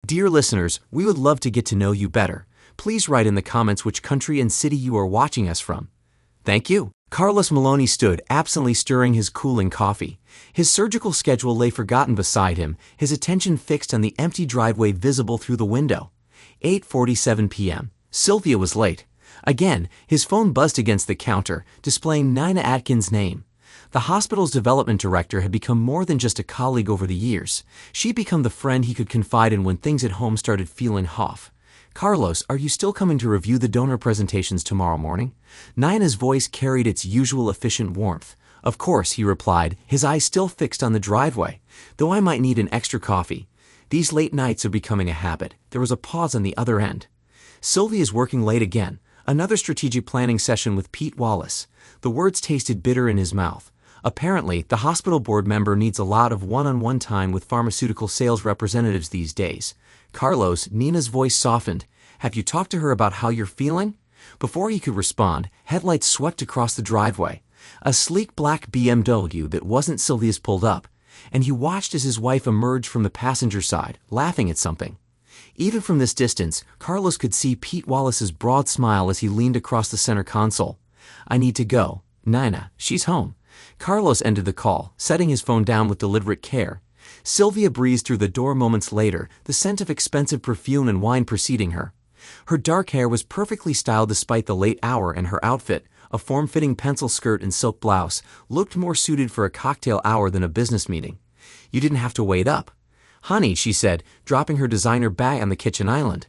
Dear listeners, we would love to get to know you better. Please write in the comments which country and city you are watching us from. Thank you. Carlos Maloney stood absently stirring his cooling coffee. His surgical schedule lay forgotten beside him, his attention fixed on the empty driveway visible through the window. 8:47 p.m. Sylvia was late. Again, his phone buzzed against the counter, displaying Nina Atkins' name. The hospital's development director had become more than just a colleague over the years. She'd become the friend he could confide in when things at home started feeling off. Carlos, are you still coming to review the donor presentations tomorrow morning? Nina's voice carried its usual efficient warmth. Of course, he replied, his eyes still fixed on the driveway. Though I might need an extra coffee. These late nights are becoming a habit. There was a pause on the other end. Sylvia's working late again. Another strategic planning session with Pete Wallace. The words tasted bitter in his mouth. Apparently, the hospital board member needs a lot of one-on-one time with pharmaceutical sales representatives these days. Carlos, Nina's voice softened. Have you talked to her about how you're feeling? Before he could respond, headlights swept across the driveway. A sleek black BMW that wasn't Sylvia's pulled up, and he watched as his wife emerged from the passenger side, laughing at something. Even from this distance, Carlos could see Pete Wallace's broad smile as he leaned across the center console. I need to go. Nina, she's home. Carlos ended the call, setting his phone down with deliberate care. Sylvia breezed through the door moments later, the scent of expensive perfume and wine preceding her. Her dark hair was perfectly styled despite the late hour, and her outfit, a form-fitting pencil skirt and silk blouse, looked more suited for a cocktail hour than a business meeting. You didn't have to wait up. Honey, she said, dropping her designer bag on the kitchen island.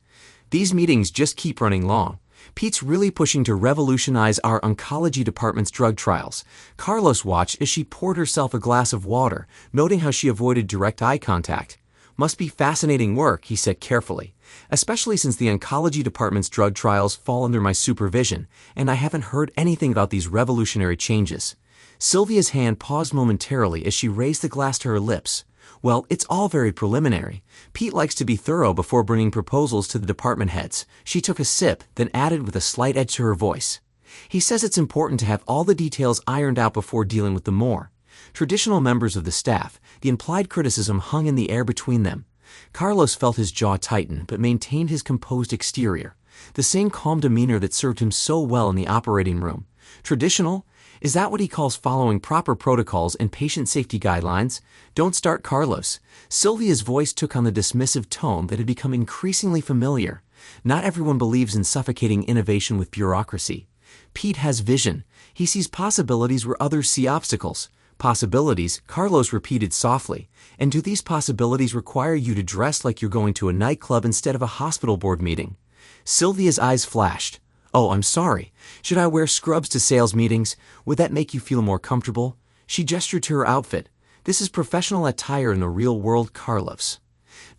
These meetings just keep running long. Pete's really pushing to revolutionize our oncology department's drug trials. Carlos watched as she poured herself a glass of water, noting how she avoided direct eye contact. Must be fascinating work, he said carefully, especially since the oncology department's drug trials fall under my supervision, and I haven't heard anything about these revolutionary changes. Sylvia's hand paused momentarily as she raised the glass to her lips. Well, it's all very preliminary. Pete likes to be thorough before bringing proposals to the department heads. She took a sip, then added with a slight edge to her voice. He says it's important to have all the details ironed out before dealing with them more. Traditional members of the staff, the implied criticism hung in the air between them. Carlos felt his jaw tighten, but maintained his composed exterior. The same calm demeanor that served him so well in the operating room. Traditional? Is that what he calls following proper protocols and patient safety guidelines? Don't start, Carlos. Sylvia's voice took on the dismissive tone that had become increasingly familiar. Not everyone believes in suffocating innovation with bureaucracy. Pete has vision. He sees possibilities where others see obstacles. Possibilities, Carlos repeated softly. And do these possibilities require you to dress like you're going to a nightclub instead of a hospital board meeting? Sylvia's eyes flashed. Oh, I'm sorry. Should I wear scrubs to sales meetings? Would that make you feel more comfortable? She gestured to her outfit. This is professional attire in the real world, Carlos.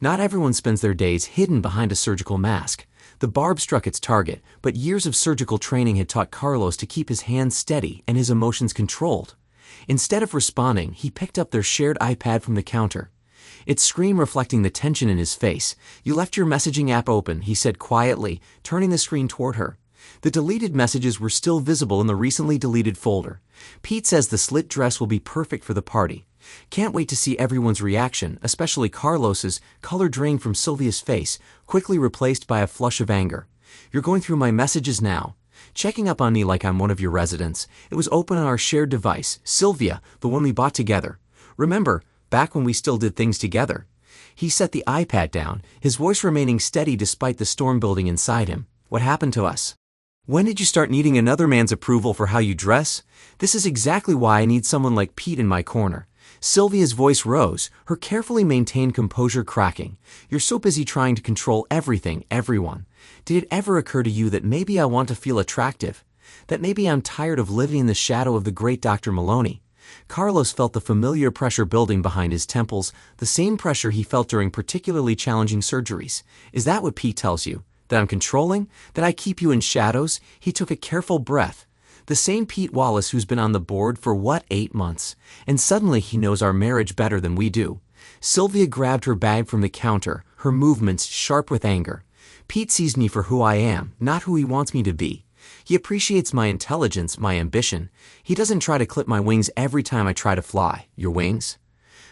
Not everyone spends their days hidden behind a surgical mask. The barb struck its target, but years of surgical training had taught Carlos to keep his hands steady and his emotions controlled. Instead of responding, he picked up their shared iPad from the counter. Its screen reflecting the tension in his face. You left your messaging app open, he said quietly, turning the screen toward her. The deleted messages were still visible in the recently deleted folder. Pete says the slit dress will be perfect for the party. Can't wait to see everyone's reaction, especially Carlos's, color drained from Sylvia's face, quickly replaced by a flush of anger. You're going through my messages now. Checking up on me like I'm one of your residents. It was open on our shared device, Sylvia, the one we bought together. Remember, back when we still did things together. He set the iPad down, his voice remaining steady despite the storm building inside him. What happened to us? When did you start needing another man's approval for how you dress? This is exactly why I need someone like Pete in my corner. Sylvia's voice rose, her carefully maintained composure cracking. You're so busy trying to control everything, everyone. Did it ever occur to you that maybe I want to feel attractive? That maybe I'm tired of living in the shadow of the great Dr. Maloney? Carlos felt the familiar pressure building behind his temples, the same pressure he felt during particularly challenging surgeries. Is that what Pete tells you? That I'm controlling? That I keep you in shadows? He took a careful breath. The same Pete Wallace who's been on the board for 8 months? And suddenly he knows our marriage better than we do. Sylvia grabbed her bag from the counter, her movements sharp with anger. Pete sees me for who I am, not who he wants me to be. He appreciates my intelligence, my ambition. He doesn't try to clip my wings every time I try to fly. Your wings?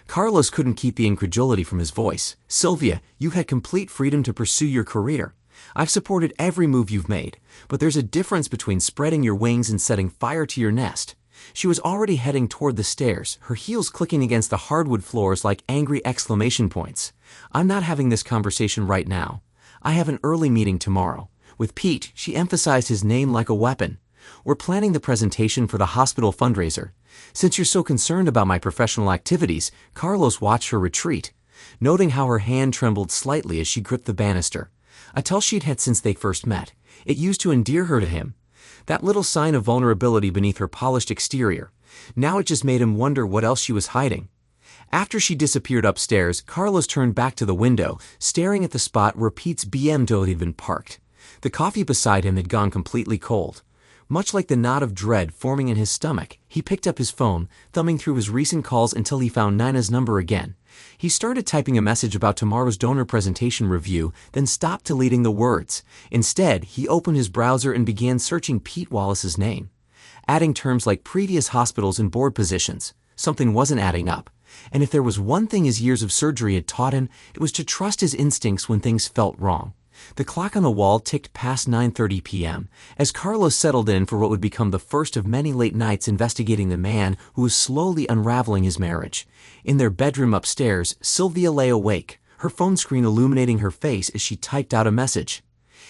Carlos couldn't keep the incredulity from his voice. "Sylvia, you had complete freedom to pursue your career. I've supported every move you've made, but there's a difference between spreading your wings and setting fire to your nest." She was already heading toward the stairs, her heels clicking against the hardwood floors like angry exclamation points. "I'm not having this conversation right now. I have an early meeting tomorrow." With Pete, she emphasized his name like a weapon. "We're planning the presentation for the hospital fundraiser. Since you're so concerned about my professional activities," Carlos watched her retreat, noting how her hand trembled slightly as she gripped the banister. A tell she'd had since they first met. It used to endear her to him. That little sign of vulnerability beneath her polished exterior. Now it just made him wonder what else she was hiding. After she disappeared upstairs, Carlos turned back to the window, staring at the spot where Pete's BMW had been parked. The coffee beside him had gone completely cold. Much like the knot of dread forming in his stomach, he picked up his phone, thumbing through his recent calls until he found Nina's number again. He started typing a message about tomorrow's donor presentation review, then stopped deleting the words. Instead, he opened his browser and began searching Pete Wallace's name, adding terms like previous hospitals and board positions. Something wasn't adding up. And if there was one thing his years of surgery had taught him, it was to trust his instincts when things felt wrong. The clock on the wall ticked past 9:30 p.m. as Carlos settled in for what would become the first of many late nights investigating the man who was slowly unraveling his marriage. In their bedroom upstairs, Sylvia lay awake, her phone screen illuminating her face as she typed out a message.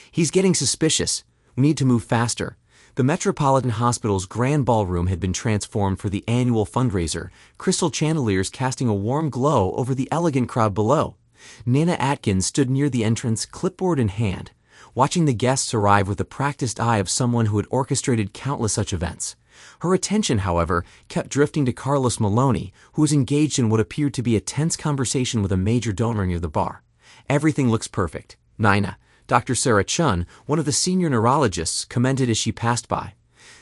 "He's getting suspicious. We need to move faster." The Metropolitan Hospital's grand ballroom had been transformed for the annual fundraiser, crystal chandeliers casting a warm glow over the elegant crowd below. Nina Atkins stood near the entrance, clipboard in hand, watching the guests arrive with the practiced eye of someone who had orchestrated countless such events. Her attention, however, kept drifting to Carlos Maloney, who was engaged in what appeared to be a tense conversation with a major donor near the bar. "Everything looks perfect." Nina, Dr. Sarah Chun, one of the senior neurologists, commented as she passed by.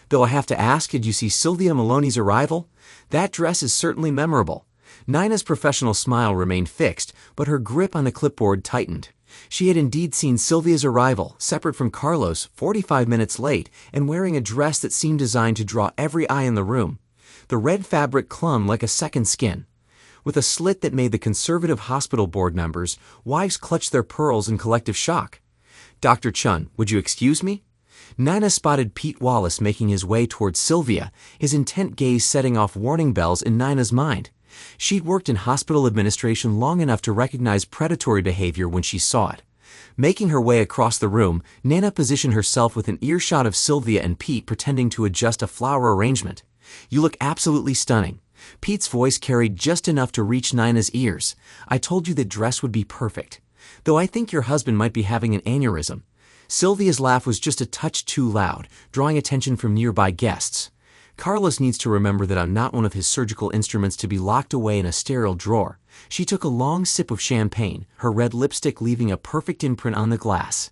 "Though I have to ask, did you see Sylvia Maloney's arrival? That dress is certainly memorable." Nina's professional smile remained fixed, but her grip on the clipboard tightened. She had indeed seen Sylvia's arrival, separate from Carlos, 45 minutes late, and wearing a dress that seemed designed to draw every eye in the room. The red fabric clung like a second skin. With a slit that made the conservative hospital board members, wives clutched their pearls in collective shock. "Dr. Chun, would you excuse me?" Nina spotted Pete Wallace making his way towards Sylvia, his intent gaze setting off warning bells in Nina's mind. She'd worked in hospital administration long enough to recognize predatory behavior when she saw it. Making her way across the room, Nina positioned herself within earshot of Sylvia and Pete pretending to adjust a flower arrangement. "You look absolutely stunning." Pete's voice carried just enough to reach Nina's ears. "I told you that dress would be perfect. Though I think your husband might be having an aneurysm." Sylvia's laugh was just a touch too loud, drawing attention from nearby guests. "Carlos needs to remember that I'm not one of his surgical instruments to be locked away in a sterile drawer." She took a long sip of champagne, her red lipstick leaving a perfect imprint on the glass.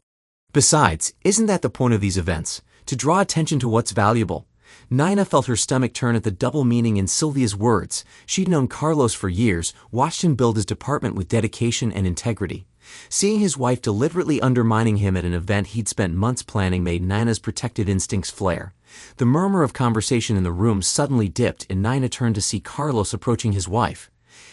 "Besides, isn't that the point of these events? To draw attention to what's valuable?" Nina felt her stomach turn at the double meaning in Sylvia's words. She'd known Carlos for years, watched him build his department with dedication and integrity. Seeing his wife deliberately undermining him at an event he'd spent months planning made Nina's protective instincts flare. The murmur of conversation in the room suddenly dipped, and Nina turned to see Carlos approaching his wife.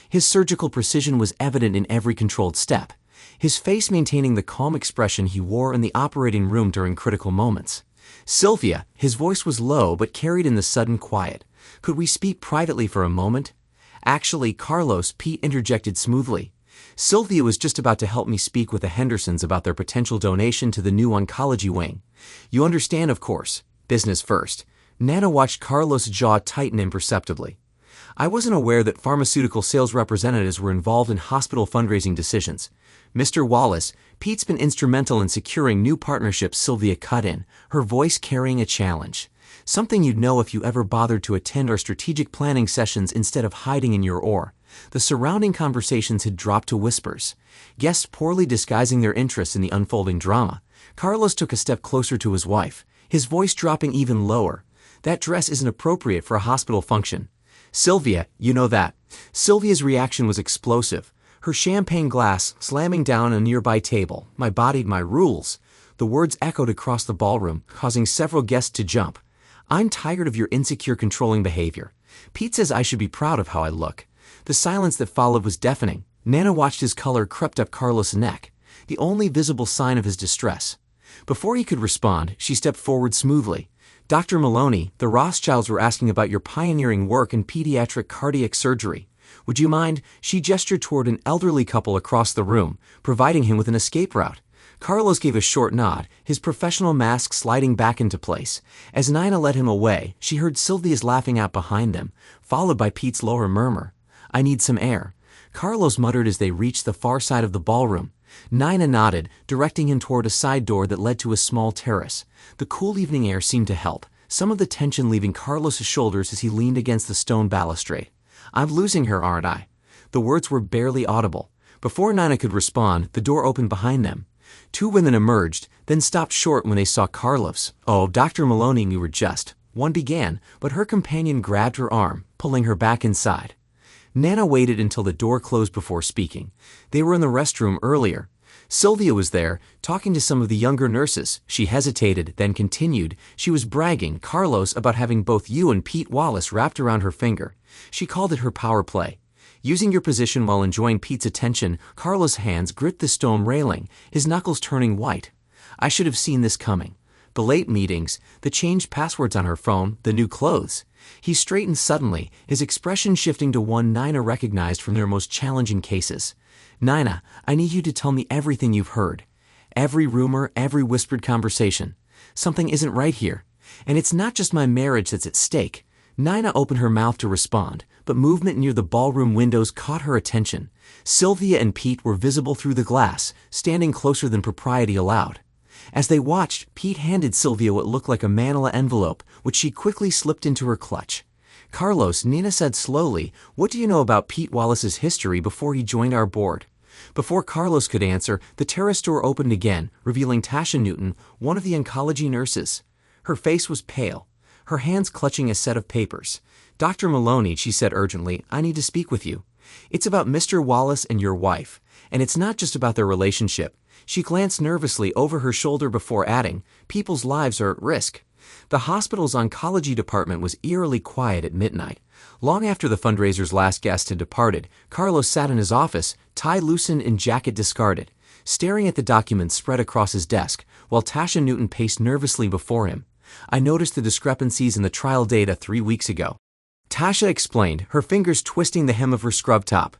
His surgical precision was evident in every controlled step, his face maintaining the calm expression he wore in the operating room during critical moments. "Sylvia," his voice was low but carried in the sudden quiet. "Could we speak privately for a moment?" "Actually, Carlos," Pete interjected smoothly. "Sylvia was just about to help me speak with the Hendersons about their potential donation to the new oncology wing. You understand, of course. Business first." Nana watched Carlos' jaw tighten imperceptibly. "I wasn't aware that pharmaceutical sales representatives were involved in hospital fundraising decisions. Mr. Wallace, Pete's been instrumental in securing new partnerships." Sylvia cut in, her voice carrying a challenge. "Something you'd know if you ever bothered to attend our strategic planning sessions instead of hiding in your oar." The surrounding conversations had dropped to whispers, guests poorly disguising their interest in the unfolding drama. Carlos took a step closer to his wife, his voice dropping even lower. "That dress isn't appropriate for a hospital function." "Sylvia, you know that." Sylvia's reaction was explosive, her champagne glass slamming down a nearby table. "My body, my rules." The words echoed across the ballroom, causing several guests to jump. "I'm tired of your insecure, controlling behavior. Pete says I should be proud of how I look." The silence that followed was deafening. Nana watched his color crept up Carlos' neck, the only visible sign of his distress. Before he could respond, she stepped forward smoothly. "Dr. Maloney, the Rothschilds were asking about your pioneering work in pediatric cardiac surgery. Would you mind?" She gestured toward an elderly couple across the room, providing him with an escape route. Carlos gave a short nod, his professional mask sliding back into place. As Nina led him away, she heard Sylvia's laughing out behind them, followed by Pete's lower murmur. "I need some air," Carlos muttered as they reached the far side of the ballroom. Nina nodded, directing him toward a side door that led to a small terrace. The cool evening air seemed to help, some of the tension leaving Carlos' shoulders as he leaned against the stone balustrade. "I'm losing her, aren't I?" The words were barely audible. Before Nina could respond, the door opened behind them. Two women emerged, then stopped short when they saw Carlos. "Oh, Dr. Maloney, we were just..." one began, but her companion grabbed her arm, pulling her back inside. Nana waited until the door closed before speaking. They were in the restroom earlier. Sylvia was there, talking to some of the younger nurses. She hesitated, then continued. She was bragging, Carlos, about having both you and Pete Wallace wrapped around her finger. She called it her power play. Using your position while enjoying Pete's attention, Carlos' hands gripped the stone railing, his knuckles turning white. "I should have seen this coming. The late meetings, the changed passwords on her phone, the new clothes." He straightened suddenly, his expression shifting to one Nina recognized from their most challenging cases. "Nina, I need you to tell me everything you've heard. Every rumor, every whispered conversation. Something isn't right here. And it's not just my marriage that's at stake." Nina opened her mouth to respond, but movement near the ballroom windows caught her attention. Sylvia and Pete were visible through the glass, standing closer than propriety allowed. As they watched, Pete handed Sylvia what looked like a manila envelope, which she quickly slipped into her clutch. "Carlos," Nina said slowly, "what do you know about Pete Wallace's history before he joined our board?" Before Carlos could answer, the terrace door opened again, revealing Tasha Newton, one of the oncology nurses. Her face was pale, her hands clutching a set of papers. "Dr. Maloney," she said urgently, "I need to speak with you. It's about Mr. Wallace and your wife, and it's not just about their relationship." She glanced nervously over her shoulder before adding, "People's lives are at risk." The hospital's oncology department was eerily quiet at midnight. Long after the fundraiser's last guest had departed, Carlos sat in his office, tie loosened and jacket discarded, staring at the documents spread across his desk, while Tasha Newton paced nervously before him. "I noticed the discrepancies in the trial data 3 weeks ago," Tasha explained, her fingers twisting the hem of her scrub top.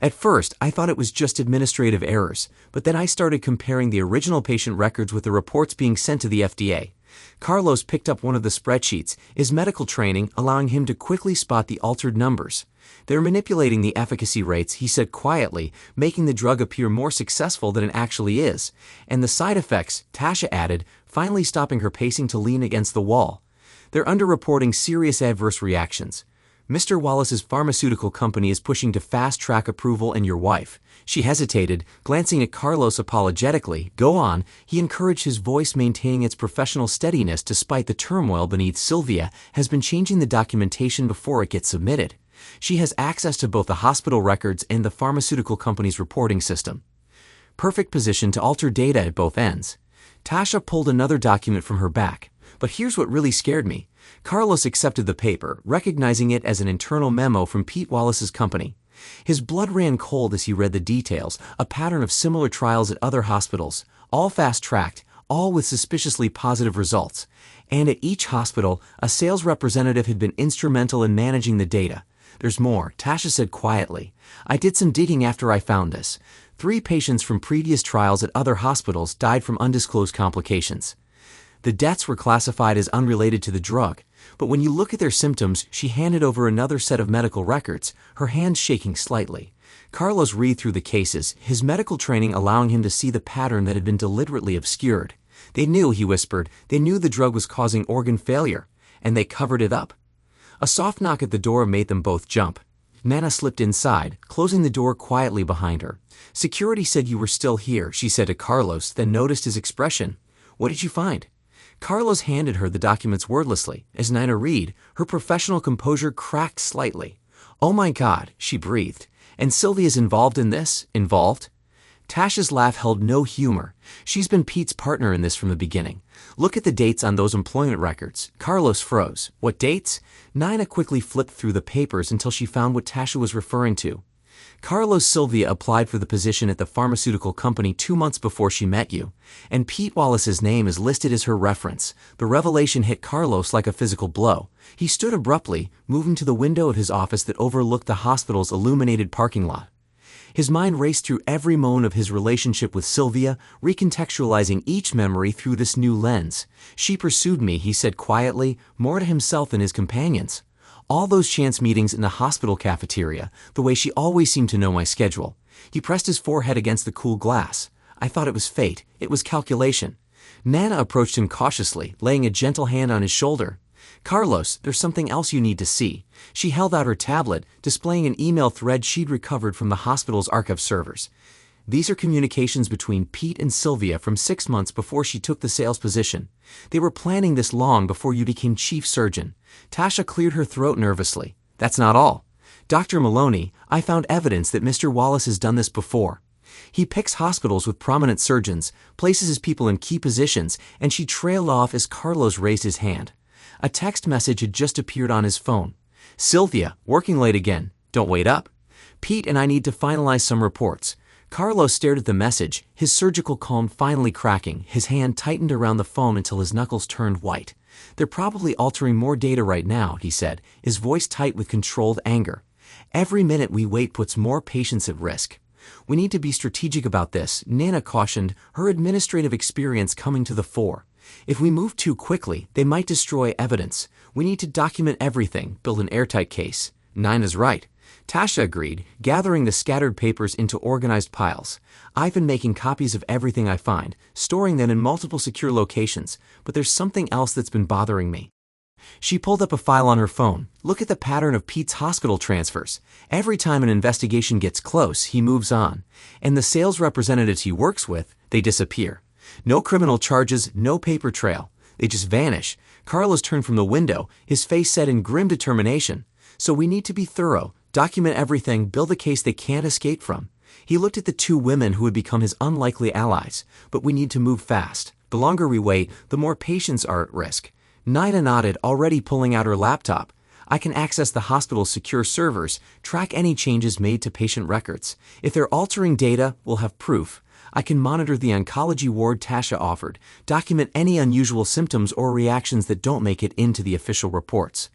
"At first, I thought it was just administrative errors, but then I started comparing the original patient records with the reports being sent to the FDA. Carlos picked up one of the spreadsheets, his medical training allowing him to quickly spot the altered numbers. "They're manipulating the efficacy rates," he said quietly, "making the drug appear more successful than it actually is. And the side effects," Tasha added, finally stopping her pacing to lean against the wall. "They're underreporting serious adverse reactions. Mr. Wallace's pharmaceutical company is pushing to fast-track approval, and your wife." She hesitated, glancing at Carlos apologetically. "Go on," he encouraged, his voice maintaining its professional steadiness despite the turmoil beneath. "Sylvia has been changing the documentation before it gets submitted. She has access to both the hospital records and the pharmaceutical company's reporting system. Perfect position to alter data at both ends." Tasha pulled another document from her back. "But here's what really scared me." Carlos accepted the paper, recognizing it as an internal memo from Pete Wallace's company. His blood ran cold as he read the details, a pattern of similar trials at other hospitals, all fast-tracked, all with suspiciously positive results. And at each hospital, a sales representative had been instrumental in managing the data. "There's more," Tasha said quietly. "I did some digging after I found this. 3 patients from previous trials at other hospitals died from undisclosed complications. The deaths were classified as unrelated to the drug, but when you look at their symptoms," she handed over another set of medical records, her hands shaking slightly. Carlos read through the cases, his medical training allowing him to see the pattern that had been deliberately obscured. "They knew," he whispered, "they knew the drug was causing organ failure, and they covered it up." A soft knock at the door made them both jump. Nana slipped inside, closing the door quietly behind her. "Security said you were still here," she said to Carlos, then noticed his expression. "What did you find?" Carlos handed her the documents wordlessly. As Nina read, her professional composure cracked slightly. "Oh my God," she breathed. "And Sylvia's involved in this?" "Involved?" Tasha's laugh held no humor. She's been Pete's partner in this from the beginning. Look at the dates on those employment records. Carlos froze. What dates? Nina quickly flipped through the papers until she found what Tasha was referring to. Carlos Sylvia applied for the position at the pharmaceutical company 2 months before she met you, and Pete Wallace's name is listed as her reference. The revelation hit Carlos like a physical blow. He stood abruptly, moving to the window of his office that overlooked the hospital's illuminated parking lot. His mind raced through every moment of his relationship with Sylvia, recontextualizing each memory through this new lens. She pursued me, he said quietly, more to himself than his companions. All those chance meetings in the hospital cafeteria, the way she always seemed to know my schedule. He pressed his forehead against the cool glass. I thought it was fate. It was calculation. Nana approached him cautiously, laying a gentle hand on his shoulder. Carlos, there's something else you need to see. She held out her tablet, displaying an email thread she'd recovered from the hospital's archive servers. These are communications between Pete and Sylvia from 6 months before she took the sales position. They were planning this long before you became chief surgeon. Tasha cleared her throat nervously. That's not all. Dr. Maloney, I found evidence that Mr. Wallace has done this before. He picks hospitals with prominent surgeons, places his people in key positions, and she trailed off as Carlos raised his hand. A text message had just appeared on his phone. Sylvia, working late again. Don't wait up. Pete and I need to finalize some reports. Carlos stared at the message, his surgical calm finally cracking. His hand tightened around the phone until his knuckles turned white. They're probably altering more data right now, he said, his voice tight with controlled anger. Every minute we wait puts more patients at risk. We need to be strategic about this, Nana cautioned, her administrative experience coming to the fore. If we move too quickly, they might destroy evidence. We need to document everything, build an airtight case. Nina's right. Tasha agreed, gathering the scattered papers into organized piles. I've been making copies of everything I find, storing them in multiple secure locations, but there's something else that's been bothering me. She pulled up a file on her phone. Look at the pattern of Pete's hospital transfers. Every time an investigation gets close, he moves on. And the sales representatives he works with, they disappear. No criminal charges, no paper trail. They just vanish. Carlos turned from the window, his face set in grim determination. So we need to be thorough, document everything, build a case they can't escape from. He looked at the 2 women who had become his unlikely allies. But we need to move fast. The longer we wait, the more patients are at risk. Nina nodded, already pulling out her laptop. I can access the hospital's secure servers, track any changes made to patient records. If they're altering data, we'll have proof. I can monitor the oncology ward Tasha offered, document any unusual symptoms or reactions that don't make it into the official reports.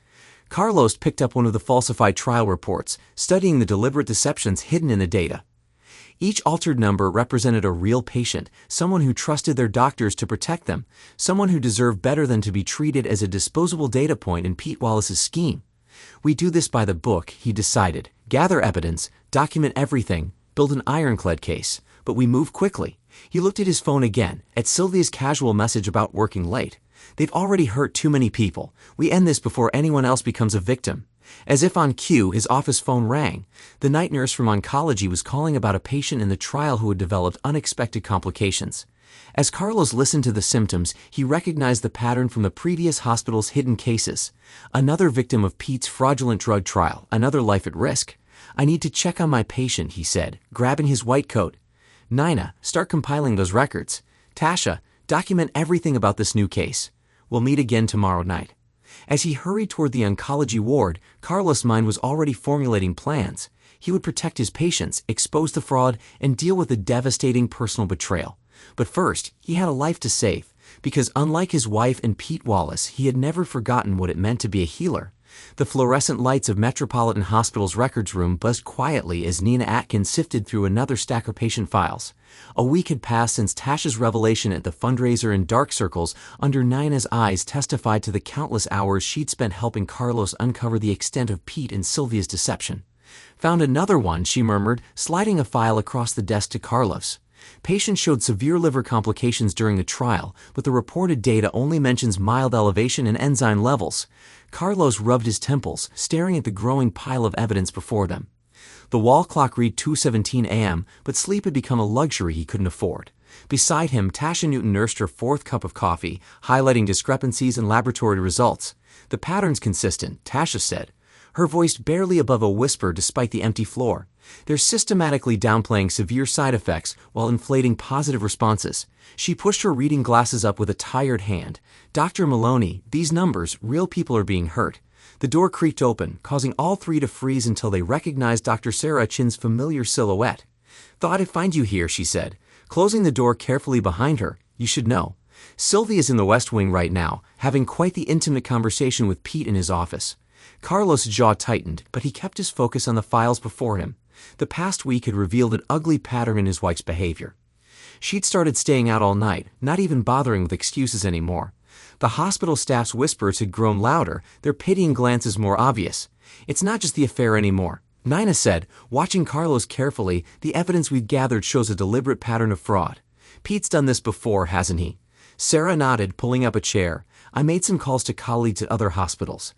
Carlos picked up one of the falsified trial reports, studying the deliberate deceptions hidden in the data. Each altered number represented a real patient, someone who trusted their doctors to protect them, someone who deserved better than to be treated as a disposable data point in Pete Wallace's scheme. We do this by the book, he decided. Gather evidence, document everything, build an ironclad case. But we move quickly. He looked at his phone again, at Sylvia's casual message about working late. They've already hurt too many people. We end this before anyone else becomes a victim. As if on cue, his office phone rang. The night nurse from oncology was calling about a patient in the trial who had developed unexpected complications. As Carlos listened to the symptoms, he recognized the pattern from the previous hospital's hidden cases. Another victim of Pete's fraudulent drug trial, another life at risk. I need to check on my patient, he said, grabbing his white coat. Nina, start compiling those records. Tasha, document everything about this new case. We'll meet again tomorrow night. As he hurried toward the oncology ward, Carlos' mind was already formulating plans. He would protect his patients, expose the fraud, and deal with the devastating personal betrayal. But first, he had a life to save, because unlike his wife and Pete Wallace, he had never forgotten what it meant to be a healer. The fluorescent lights of Metropolitan Hospital's records room buzzed quietly as Nina Atkins sifted through another stack of patient files. A week had passed since Tasha's revelation at the fundraiser, and dark circles under Nina's eyes testified to the countless hours she'd spent helping Carlos uncover the extent of Pete and Sylvia's deception. Found another one, she murmured, sliding a file across the desk to Carlos. Patient showed severe liver complications during the trial, but the reported data only mentions mild elevation in enzyme levels. Carlos rubbed his temples, staring at the growing pile of evidence before them. The wall clock read 2:17 a.m., but sleep had become a luxury he couldn't afford. Beside him, Tasha Newton nursed her 4th cup of coffee, highlighting discrepancies in laboratory results. The pattern's consistent, Tasha said, her voice barely above a whisper despite the empty floor. They're systematically downplaying severe side effects while inflating positive responses. She pushed her reading glasses up with a tired hand. Dr. Maloney, these numbers, real people are being hurt. The door creaked open, causing all three to freeze until they recognized Dr. Sarah Chin's familiar silhouette. "Thought I'd find you here," she said, closing the door carefully behind her. "You should know. Sylvie is in the West Wing right now, having quite the intimate conversation with Pete in his office." Carlos' jaw tightened, but he kept his focus on the files before him. The past week had revealed an ugly pattern in his wife's behavior. She'd started staying out all night, not even bothering with excuses anymore. The hospital staff's whispers had grown louder, their pitying glances more obvious. "It's not just the affair anymore," Nina said, watching Carlos carefully. "The evidence we've gathered shows a deliberate pattern of fraud. Pete's done this before, hasn't he?" Sarah nodded, pulling up a chair. "I made some calls to colleagues at other hospitals.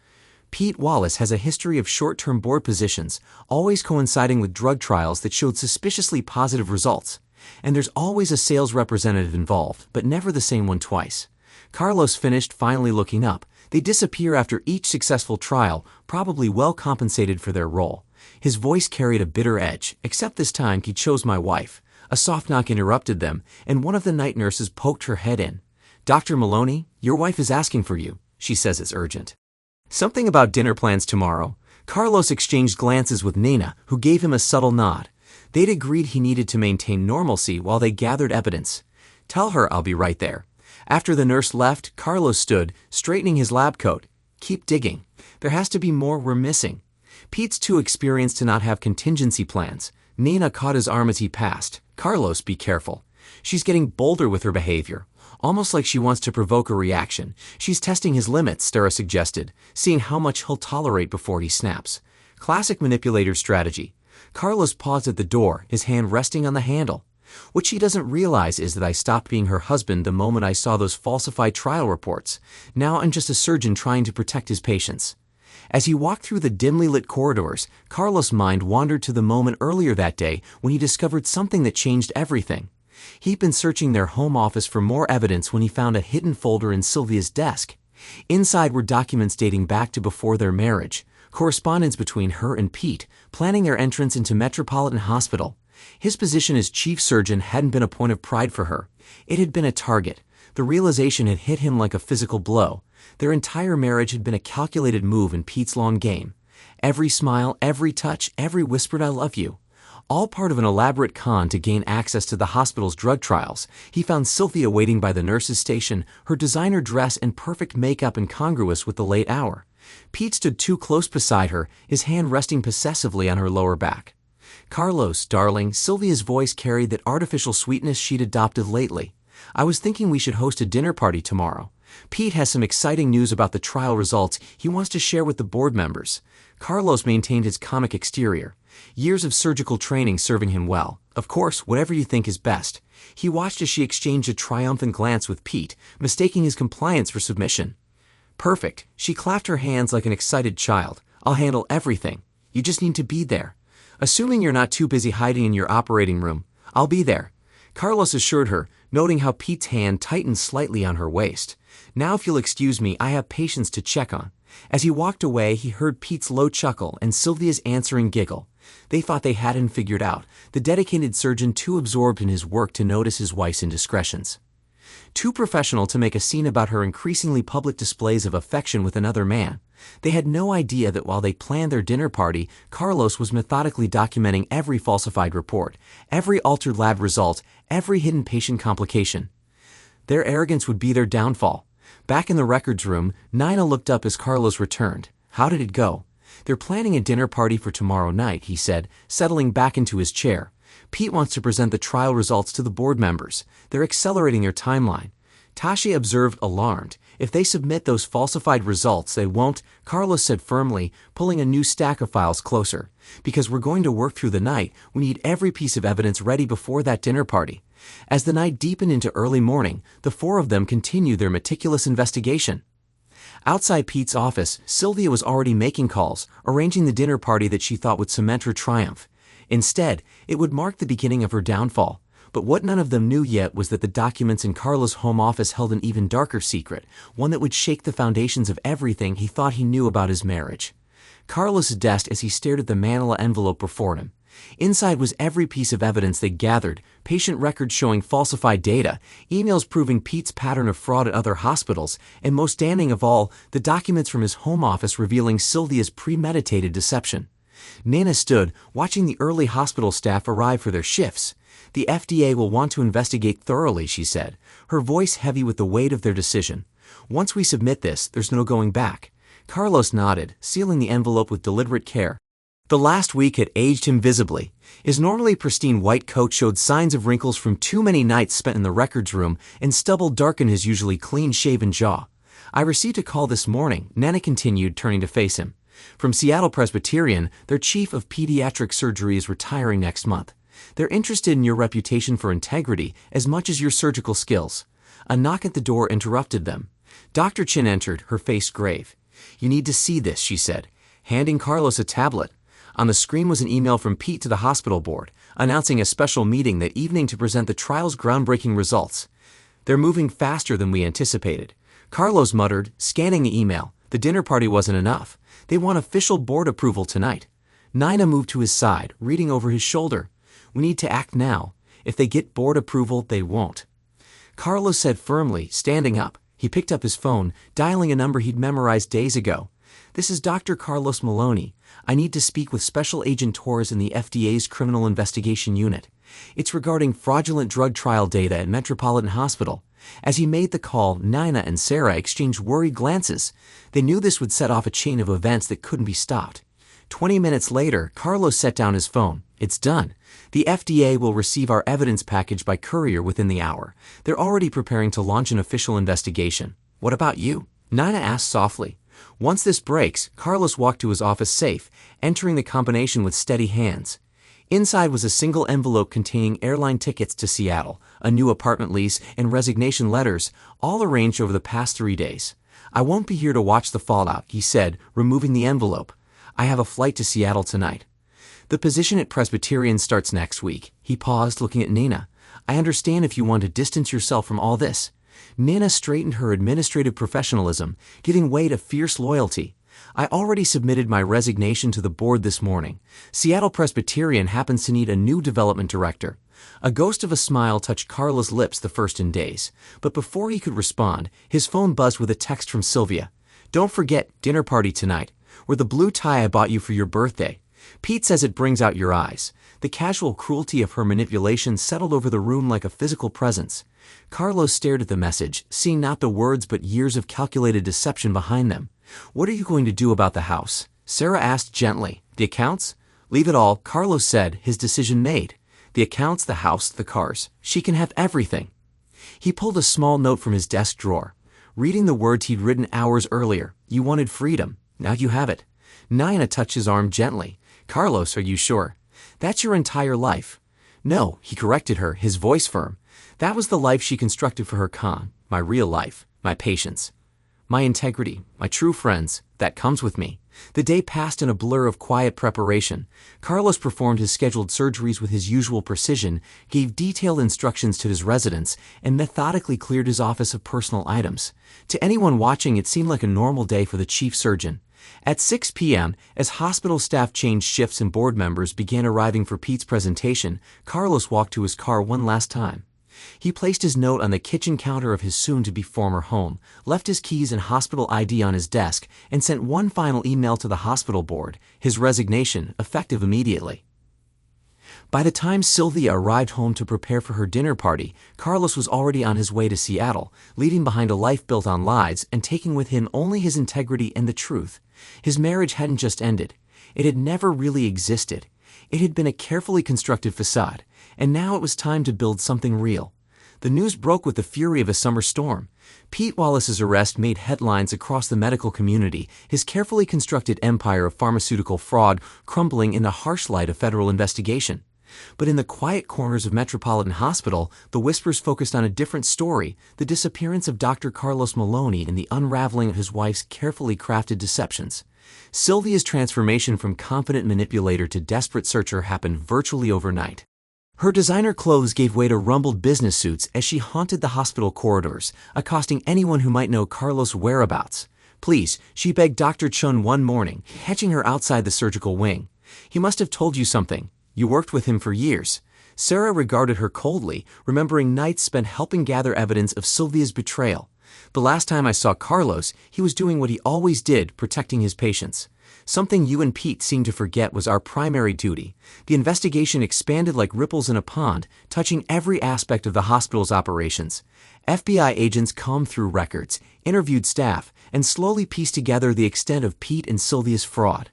Pete Wallace has a history of short-term board positions, always coinciding with drug trials that showed suspiciously positive results. And there's always a sales representative involved, but never the same one twice." Carlos finished, finally looking up. "They disappear after each successful trial, probably well compensated for their role." His voice carried a bitter edge, except this time he chose my wife. A soft knock interrupted them, and one of the night nurses poked her head in. "Dr. Maloney, your wife is asking for you. She says it's urgent." "Something about dinner plans tomorrow." Carlos exchanged glances with Nina, who gave him a subtle nod. They'd agreed he needed to maintain normalcy while they gathered evidence. "Tell her I'll be right there." After the nurse left, Carlos stood, straightening his lab coat. "Keep digging. There has to be more we're missing." Pete's too experienced to not have contingency plans. Nina caught his arm as he passed. "Carlos, be careful. She's getting bolder with her behavior. Almost like she wants to provoke a reaction. She's testing his limits," Sarah suggested, seeing how much he'll tolerate before he snaps. Classic manipulator strategy. Carlos paused at the door, his hand resting on the handle. "What she doesn't realize is that I stopped being her husband the moment I saw those falsified trial reports. Now I'm just a surgeon trying to protect his patients." As he walked through the dimly lit corridors, Carlos' mind wandered to the moment earlier that day when he discovered something that changed everything. He'd been searching their home office for more evidence when he found a hidden folder in Sylvia's desk. Inside were documents dating back to before their marriage, correspondence between her and Pete, planning their entrance into Metropolitan Hospital. His position as chief surgeon hadn't been a point of pride for her. It had been a target. The realization had hit him like a physical blow. Their entire marriage had been a calculated move in Pete's long game. Every smile, every touch, every whispered "I love you." All part of an elaborate con to gain access to the hospital's drug trials. He found Sylvia waiting by the nurse's station, her designer dress and perfect makeup incongruous with the late hour. Pete stood too close beside her, his hand resting possessively on her lower back. "Carlos, darling," Sylvia's voice carried that artificial sweetness she'd adopted lately. "I was thinking we should host a dinner party tomorrow. Pete has some exciting news about the trial results he wants to share with the board members." Carlos maintained his comic exterior, years of surgical training serving him well. "Of course, whatever you think is best." He watched as she exchanged a triumphant glance with Pete, mistaking his compliance for submission. "Perfect." She clapped her hands like an excited child. "I'll handle everything. You just need to be there. Assuming you're not too busy hiding in your operating room, I'll be there." Carlos assured her, noting how Pete's hand tightened slightly on her waist. "Now if you'll excuse me, I have patients to check on." As he walked away, he heard Pete's low chuckle and Sylvia's answering giggle. They thought they had him figured out, the dedicated surgeon too absorbed in his work to notice his wife's indiscretions. Too professional to make a scene about her increasingly public displays of affection with another man. They had no idea that while they planned their dinner party, Carlos was methodically documenting every falsified report, every altered lab result, every hidden patient complication. Their arrogance would be their downfall. Back in the records room, Nina looked up as Carlos returned. "How did it go?" "They're planning a dinner party for tomorrow night," he said, settling back into his chair. "Pete wants to present the trial results to the board members. They're accelerating their timeline." Tashi observed, alarmed. "If they submit those falsified results, they won't," Carlos said firmly, pulling a new stack of files closer. "Because we're going to work through the night, we need every piece of evidence ready before that dinner party." As the night deepened into early morning, the four of them continued their meticulous investigation. Outside Pete's office, Sylvia was already making calls, arranging the dinner party that she thought would cement her triumph. Instead, it would mark the beginning of her downfall. But what none of them knew yet was that the documents in Carlos' home office held an even darker secret, one that would shake the foundations of everything he thought he knew about his marriage. Carlos gasped as he stared at the manila envelope before him. Inside was every piece of evidence they gathered: patient records showing falsified data, emails proving Pete's pattern of fraud at other hospitals, and most damning of all, the documents from his home office revealing Sylvia's premeditated deception. Nana stood, watching the early hospital staff arrive for their shifts. "The FDA will want to investigate thoroughly," she said, her voice heavy with the weight of their decision. "Once we submit this, there's no going back." Carlos nodded, sealing the envelope with deliberate care. The last week had aged him visibly. His normally pristine white coat showed signs of wrinkles from too many nights spent in the records room, and stubble darkened his usually clean-shaven jaw. "I received a call this morning," Nana continued, turning to face him. "From Seattle Presbyterian, their chief of pediatric surgery is retiring next month. They're interested in your reputation for integrity as much as your surgical skills." A knock at the door interrupted them. Dr. Chin entered, her face grave. "You need to see this," she said, handing Carlos a tablet. On the screen was an email from Pete to the hospital board, announcing a special meeting that evening to present the trial's groundbreaking results. "They're moving faster than we anticipated." Carlos muttered, scanning the email. The dinner party wasn't enough. They want official board approval tonight. Nina moved to his side, reading over his shoulder. "We need to act now. If they get board approval, they won't." Carlos said firmly, standing up. He picked up his phone, dialing a number he'd memorized days ago. "This is Dr. Carlos Maloney. I need to speak with Special Agent Torres in the FDA's Criminal Investigation Unit. It's regarding fraudulent drug trial data at Metropolitan Hospital." As he made the call, Nina and Sarah exchanged worried glances. They knew this would set off a chain of events that couldn't be stopped. 20 minutes later, Carlos set down his phone. "It's done. The FDA will receive our evidence package by courier within the hour. They're already preparing to launch an official investigation. What about you?" Nina asked softly. Once this breaks, Carlos walked to his office safe, entering the combination with steady hands. Inside was a single envelope containing airline tickets to Seattle, a new apartment lease, and resignation letters, all arranged over the past 3 days. "I won't be here to watch the fallout," he said, removing the envelope. "I have a flight to Seattle tonight. The position at Presbyterian starts next week." He paused, looking at Nina. "I understand if you want to distance yourself from all this." Nina straightened her administrative professionalism, giving way to fierce loyalty. "I already submitted my resignation to the board this morning. Seattle Presbyterian happens to need a new development director." A ghost of a smile touched Carla's lips, the first in days. But before he could respond, his phone buzzed with a text from Sylvia. "Don't forget, dinner party tonight. Wear the blue tie I bought you for your birthday. Pete says it brings out your eyes." The casual cruelty of her manipulation settled over the room like a physical presence. Carlos stared at the message, seeing not the words but years of calculated deception behind them. "What are you going to do about the house?" Sarah asked gently. "The accounts?" "Leave it all," Carlos said, his decision made. "The accounts, the house, the cars. She can have everything." He pulled a small note from his desk drawer. Reading the words he'd written hours earlier, "You wanted freedom. Now you have it." Nina touched his arm gently. "Carlos, are you sure? That's your entire life." "No," he corrected her, his voice firm. "That was the life she constructed for her con. My real life, my patience, my integrity, my true friends, that comes with me." The day passed in a blur of quiet preparation. Carlos performed his scheduled surgeries with his usual precision, gave detailed instructions to his residents, and methodically cleared his office of personal items. To anyone watching, it seemed like a normal day for the chief surgeon. At 6 p.m., as hospital staff changed shifts and board members began arriving for Pete's presentation, Carlos walked to his car one last time. He placed his note on the kitchen counter of his soon-to-be former home, left his keys and hospital ID on his desk, and sent one final email to the hospital board, his resignation, effective immediately. By the time Sylvia arrived home to prepare for her dinner party, Carlos was already on his way to Seattle, leaving behind a life built on lies and taking with him only his integrity and the truth. His marriage hadn't just ended. It had never really existed. It had been a carefully constructed facade, and now it was time to build something real. The news broke with the fury of a summer storm. Pete Wallace's arrest made headlines across the medical community, his carefully constructed empire of pharmaceutical fraud crumbling in the harsh light of federal investigation. But in the quiet corners of Metropolitan Hospital, the whispers focused on a different story: the disappearance of Dr. Carlos Maloney and the unraveling of his wife's carefully crafted deceptions. Sylvia's transformation from confident manipulator to desperate searcher happened virtually overnight. Her designer clothes gave way to rumpled business suits as she haunted the hospital corridors, accosting anyone who might know Carlos' whereabouts. "Please," she begged Dr. Chun one morning, catching her outside the surgical wing. "He must have told you something. You worked with him for years. Sarah regarded her coldly, remembering nights spent helping gather evidence of Sylvia's betrayal. The last time I saw Carlos, he was doing what he always did, protecting his patients. Something you and Pete seemed to forget was our primary duty. The investigation expanded like ripples in a pond, touching every aspect of the hospital's operations. FBI agents combed through records, interviewed staff, and slowly pieced together the extent of Pete and Sylvia's fraud.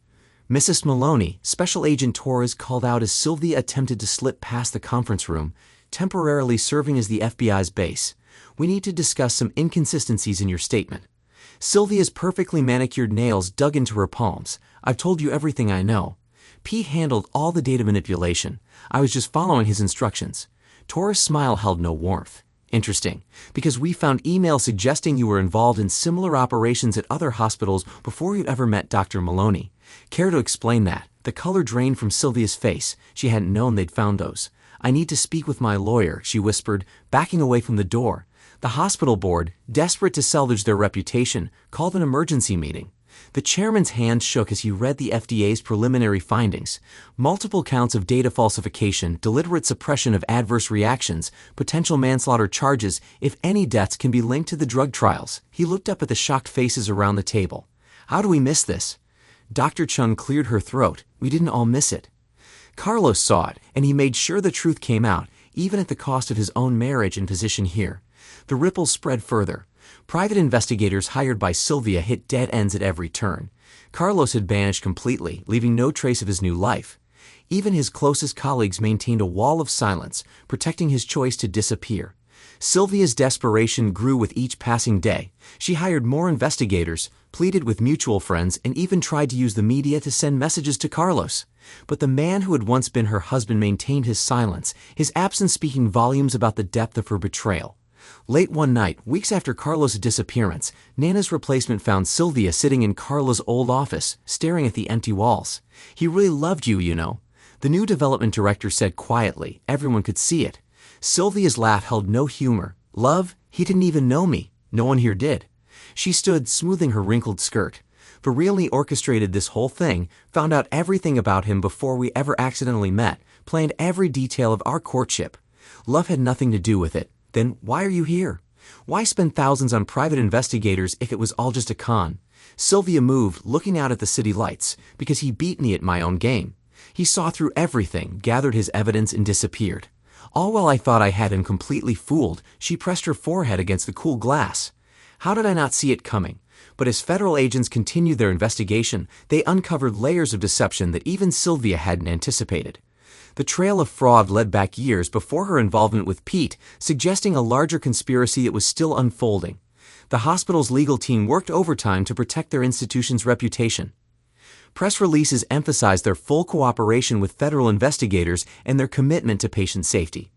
Mrs. Maloney, Special Agent Torres called out as Sylvia attempted to slip past the conference room, temporarily serving as the FBI's base. We need to discuss some inconsistencies in your statement. Sylvia's perfectly manicured nails dug into her palms. I've told you everything I know. Pete handled all the data manipulation. I was just following his instructions. Torres' smile held no warmth. Interesting, because we found emails suggesting you were involved in similar operations at other hospitals before you ever met Dr. Maloney. Care to explain that? The color drained from Sylvia's face. She hadn't known they'd found those. I need to speak with my lawyer, she whispered, backing away from the door. The hospital board, desperate to salvage their reputation, called an emergency meeting. The chairman's hand shook as he read the FDA's preliminary findings. Multiple counts of data falsification, deliberate suppression of adverse reactions, potential manslaughter charges, if any deaths can be linked to the drug trials. He looked up at the shocked faces around the table. How do we miss this? Dr. Chung cleared her throat. We didn't all miss it. Carlos saw it, and he made sure the truth came out, even at the cost of his own marriage and position here. The ripples spread further. Private investigators hired by Sylvia hit dead ends at every turn. Carlos had vanished completely, leaving no trace of his new life. Even his closest colleagues maintained a wall of silence, protecting his choice to disappear. Sylvia's desperation grew with each passing day. She hired more investigators, pleaded with mutual friends, and even tried to use the media to send messages to Carlos. But the man who had once been her husband maintained his silence, his absence speaking volumes about the depth of her betrayal. Late one night, weeks after Carlos' disappearance, Nana's replacement found Sylvia sitting in Carla's old office, staring at the empty walls. He really loved you, you know. The new development director said quietly. Everyone could see it. Sylvia's laugh held no humor. Love? He didn't even know me. No one here did. She stood, smoothing her wrinkled skirt. Really orchestrated this whole thing, found out everything about him before we ever accidentally met, planned every detail of our courtship. Love had nothing to do with it. Then why are you here? Why spend thousands on private investigators if it was all just a con? Sylvia moved, looking out at the city lights, because he beat me at my own game. He saw through everything, gathered his evidence, and disappeared. All while I thought I had him completely fooled, she pressed her forehead against the cool glass. How did I not see it coming? But as federal agents continued their investigation, they uncovered layers of deception that even Sylvia hadn't anticipated. The trail of fraud led back years before her involvement with Pete, suggesting a larger conspiracy that was still unfolding. The hospital's legal team worked overtime to protect their institution's reputation. Press releases emphasized their full cooperation with federal investigators and their commitment to patient safety.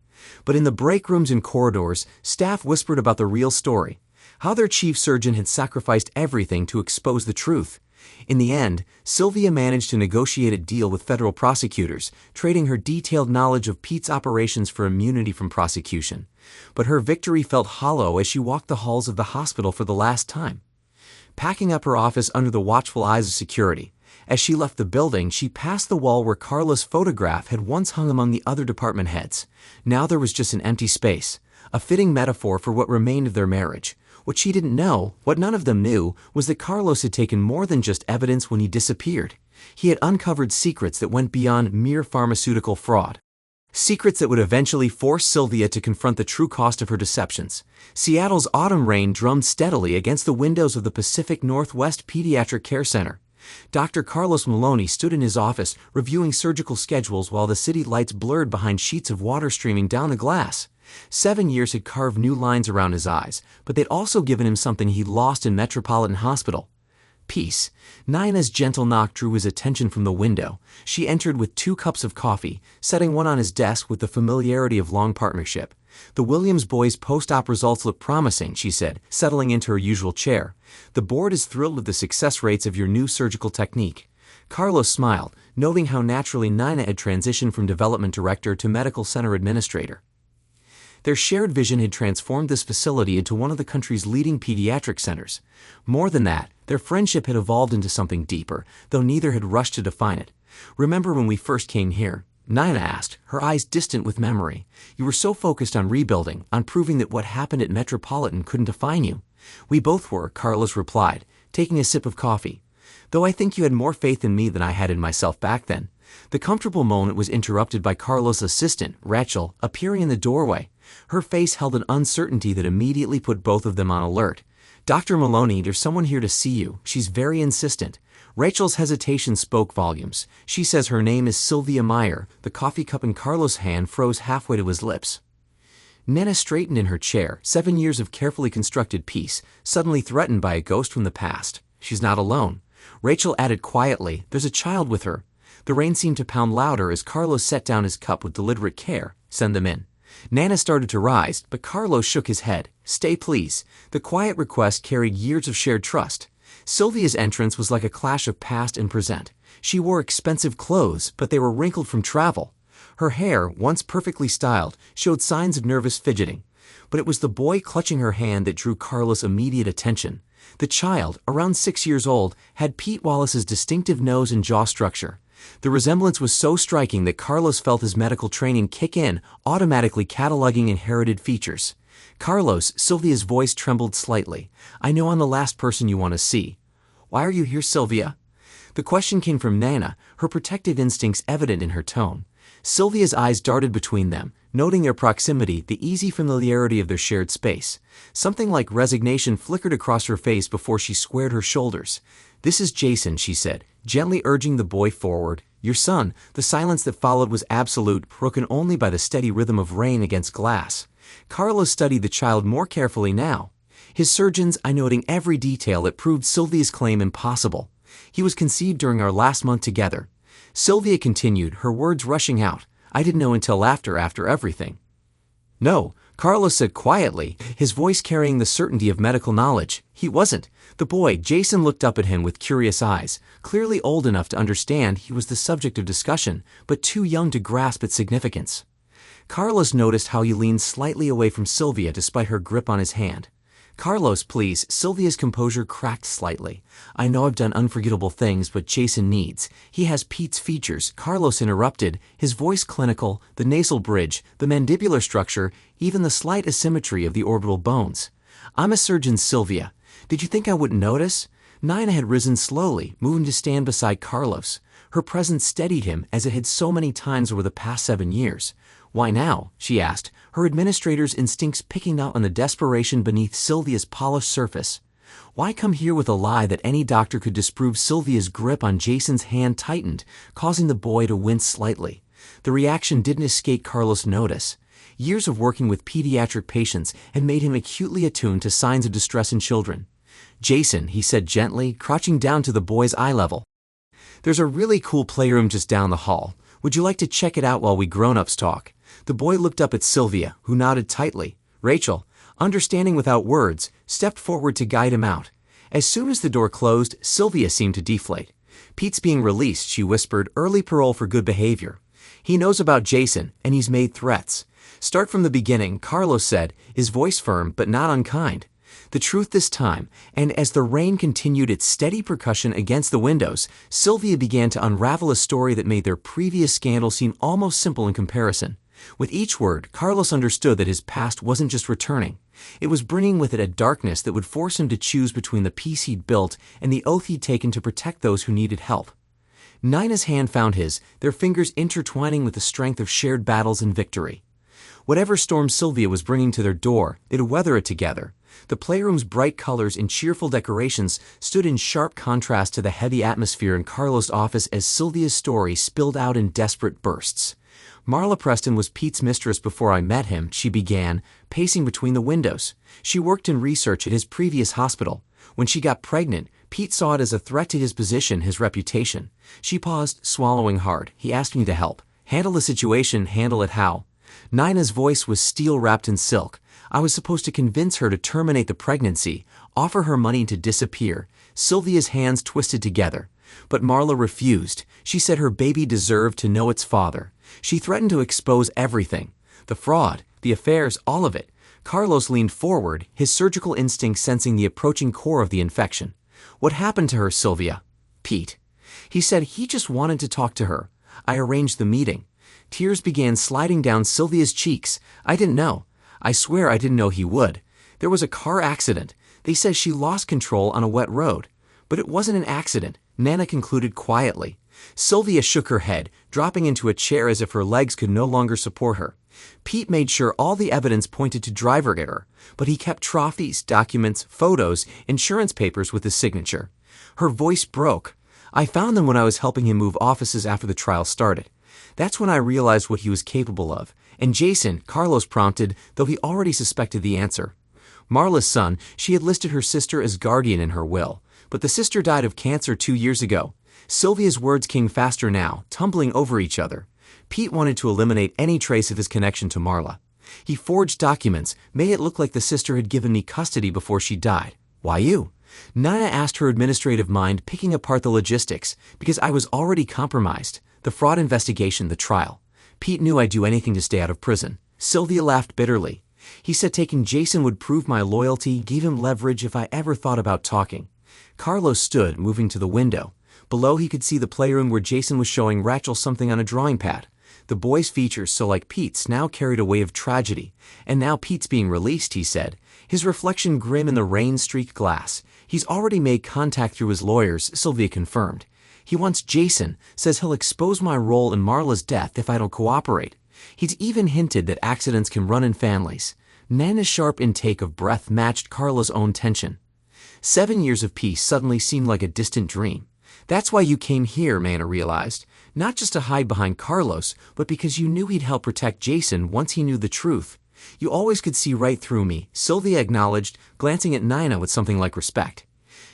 But in the break rooms and corridors, staff whispered about the real story, how their chief surgeon had sacrificed everything to expose the truth. In the end, Sylvia managed to negotiate a deal with federal prosecutors, trading her detailed knowledge of Pete's operations for immunity from prosecution. But her victory felt hollow as she walked the halls of the hospital for the last time. Packing up her office under the watchful eyes of security, as she left the building, she passed the wall where Carla's photograph had once hung among the other department heads. Now there was just an empty space, a fitting metaphor for what remained of their marriage. What she didn't know, what none of them knew, was that Carlos had taken more than just evidence when he disappeared. He had uncovered secrets that went beyond mere pharmaceutical fraud. Secrets that would eventually force Sylvia to confront the true cost of her deceptions. Seattle's autumn rain drummed steadily against the windows of the Pacific Northwest Pediatric Care Center. Dr. Carlos Maloney stood in his office, reviewing surgical schedules while the city lights blurred behind sheets of water streaming down the glass. 7 years had carved new lines around his eyes, but they'd also given him something he'd lost in Metropolitan Hospital. Peace. Nina's gentle knock drew his attention from the window. She entered with 2 cups of coffee, setting one on his desk with the familiarity of long partnership. The Williams boys' post-op results look promising, she said, settling into her usual chair. The board is thrilled with the success rates of your new surgical technique. Carlos smiled, noting how naturally Nina had transitioned from development director to medical center administrator. Their shared vision had transformed this facility into one of the country's leading pediatric centers. More than that, their friendship had evolved into something deeper, though neither had rushed to define it. Remember when we first came here? Nina asked, her eyes distant with memory. You were so focused on rebuilding, on proving that what happened at Metropolitan couldn't define you. We both were, Carlos replied, taking a sip of coffee. Though I think you had more faith in me than I had in myself back then. The comfortable moment was interrupted by Carlos' assistant, Rachel, appearing in the doorway. Her face held an uncertainty that immediately put both of them on alert. Dr. Maloney, there's someone here to see you. She's very insistent. Rachel's hesitation spoke volumes. She says her name is Sylvia Meyer. The coffee cup in Carlos' hand froze halfway to his lips. Nana straightened in her chair, 7 years of carefully constructed peace, suddenly threatened by a ghost from the past. She's not alone. Rachel added quietly, there's a child with her. The rain seemed to pound louder as Carlos set down his cup with deliberate care. Send them in. Nana started to rise, but Carlos shook his head. Stay, please. The quiet request carried years of shared trust. Sylvia's entrance was like a clash of past and present. She wore expensive clothes, but they were wrinkled from travel. Her hair, once perfectly styled, showed signs of nervous fidgeting. But it was the boy clutching her hand that drew Carlos' immediate attention. The child, around 6 years old, had Pete Wallace's distinctive nose and jaw structure. The resemblance was so striking that Carlos felt his medical training kick in, automatically cataloging inherited features. Carlos, Sylvia's voice trembled slightly. I know I'm the last person you want to see. Why are you here, Sylvia? The question came from Nana, her protective instincts evident in her tone. Sylvia's eyes darted between them, noting their proximity, the easy familiarity of their shared space. Something like resignation flickered across her face before she squared her shoulders. This is Jason, she said, gently urging the boy forward. Your son. The silence that followed was absolute, broken only by the steady rhythm of rain against glass. Carlos studied the child more carefully now. His surgeon's eye noting every detail that proved Sylvia's claim impossible. He was conceived during our last month together. Sylvia continued, her words rushing out. I didn't know until after everything. No, Carlos said quietly, his voice carrying the certainty of medical knowledge. He wasn't. The boy, Jason, looked up at him with curious eyes, clearly old enough to understand he was the subject of discussion, but too young to grasp its significance. Carlos noticed how he leaned slightly away from Sylvia despite her grip on his hand. Carlos, please. Sylvia's composure cracked slightly. I know I've done unforgettable things, but Jason needs. He has Pete's features. Carlos interrupted, his voice clinical, the nasal bridge, the mandibular structure, even the slight asymmetry of the orbital bones. I'm a surgeon, Sylvia. Did you think I wouldn't notice? Nina had risen slowly, moving to stand beside Carlos. Her presence steadied him as it had so many times over the past 7 years. Why now? She asked, her administrator's instincts picking up on the desperation beneath Sylvia's polished surface. Why come here with a lie that any doctor could disprove? Sylvia's grip on Jason's hand tightened, causing the boy to wince slightly. The reaction didn't escape Carlos' notice. Years of working with pediatric patients had made him acutely attuned to signs of distress in children. Jason, he said gently, crouching down to the boy's eye level. There's a really cool playroom just down the hall. Would you like to check it out while we grown-ups talk? The boy looked up at Sylvia, who nodded tightly. Rachel, understanding without words, stepped forward to guide him out. As soon as the door closed, Sylvia seemed to deflate. Pete's being released, she whispered, early parole for good behavior. He knows about Jason, and he's made threats. Start from the beginning, Carlos said, his voice firm but not unkind. The truth this time, and as the rain continued its steady percussion against the windows, Sylvia began to unravel a story that made their previous scandal seem almost simple in comparison. With each word, Carlos understood that his past wasn't just returning. It was bringing with it a darkness that would force him to choose between the peace he'd built and the oath he'd taken to protect those who needed help. Nina's hand found his, their fingers intertwining with the strength of shared battles and victory. Whatever storm Sylvia was bringing to their door, they'd weather it together. The playroom's bright colors and cheerful decorations stood in sharp contrast to the heavy atmosphere in Carlos' office as Sylvia's story spilled out in desperate bursts. Marla Preston was Pete's mistress before I met him, she began, pacing between the windows. She worked in research at his previous hospital. When she got pregnant, Pete saw it as a threat to his position, his reputation. She paused, swallowing hard. He asked me to help. Handle the situation, handle it how? Nina's voice was steel-wrapped in silk. I was supposed to convince her to terminate the pregnancy, offer her money to disappear. Sylvia's hands twisted together. But Marla refused. She said her baby deserved to know its father. She threatened to expose everything. The fraud, the affairs, all of it. Carlos leaned forward, his surgical instinct sensing the approaching core of the infection. What happened to her, Sylvia? Pete. He said he just wanted to talk to her. I arranged the meeting. Tears began sliding down Sylvia's cheeks. "I didn't know. I swear I didn't know he would. There was a car accident. They said she lost control on a wet road. But it wasn't an accident," Nana concluded quietly. Sylvia shook her head, dropping into a chair as if her legs could no longer support her. Pete made sure all the evidence pointed to driver error, but he kept trophies, documents, photos, insurance papers with his signature. Her voice broke. "I found them when I was helping him move offices after the trial started. That's when I realized what he was capable of. And Jason," Carlos prompted, though he already suspected the answer. Marla's son, she had listed her sister as guardian in her will, but the sister died of cancer 2 years ago. Sylvia's words came faster now, tumbling over each other. Pete wanted to eliminate any trace of his connection to Marla. "He forged documents, made it look like the sister had given me custody before she died." "Why you?" Nina asked, her administrative mind picking apart the logistics. "Because I was already compromised. The fraud investigation, the trial. Pete knew I'd do anything to stay out of prison." Sylvia laughed bitterly. "He said taking Jason would prove my loyalty, gave him leverage if I ever thought about talking." Carlos stood, moving to the window. Below he could see the playroom where Jason was showing Rachel something on a drawing pad. The boy's features, so like Pete's, now carried a wave of tragedy. "And now Pete's being released," he said, his reflection grim in the rain-streaked glass. "He's already made contact through his lawyers," Sylvia confirmed. "He wants Jason, says he'll expose my role in Marla's death if I don't cooperate. He's even hinted that accidents can run in families." Nana's sharp intake of breath matched Carla's own tension. 7 years of peace suddenly seemed like a distant dream. "That's why you came here," Nana realized. "Not just to hide behind Carlos, but because you knew he'd help protect Jason once he knew the truth." "You always could see right through me," Sylvia acknowledged, glancing at Nina with something like respect.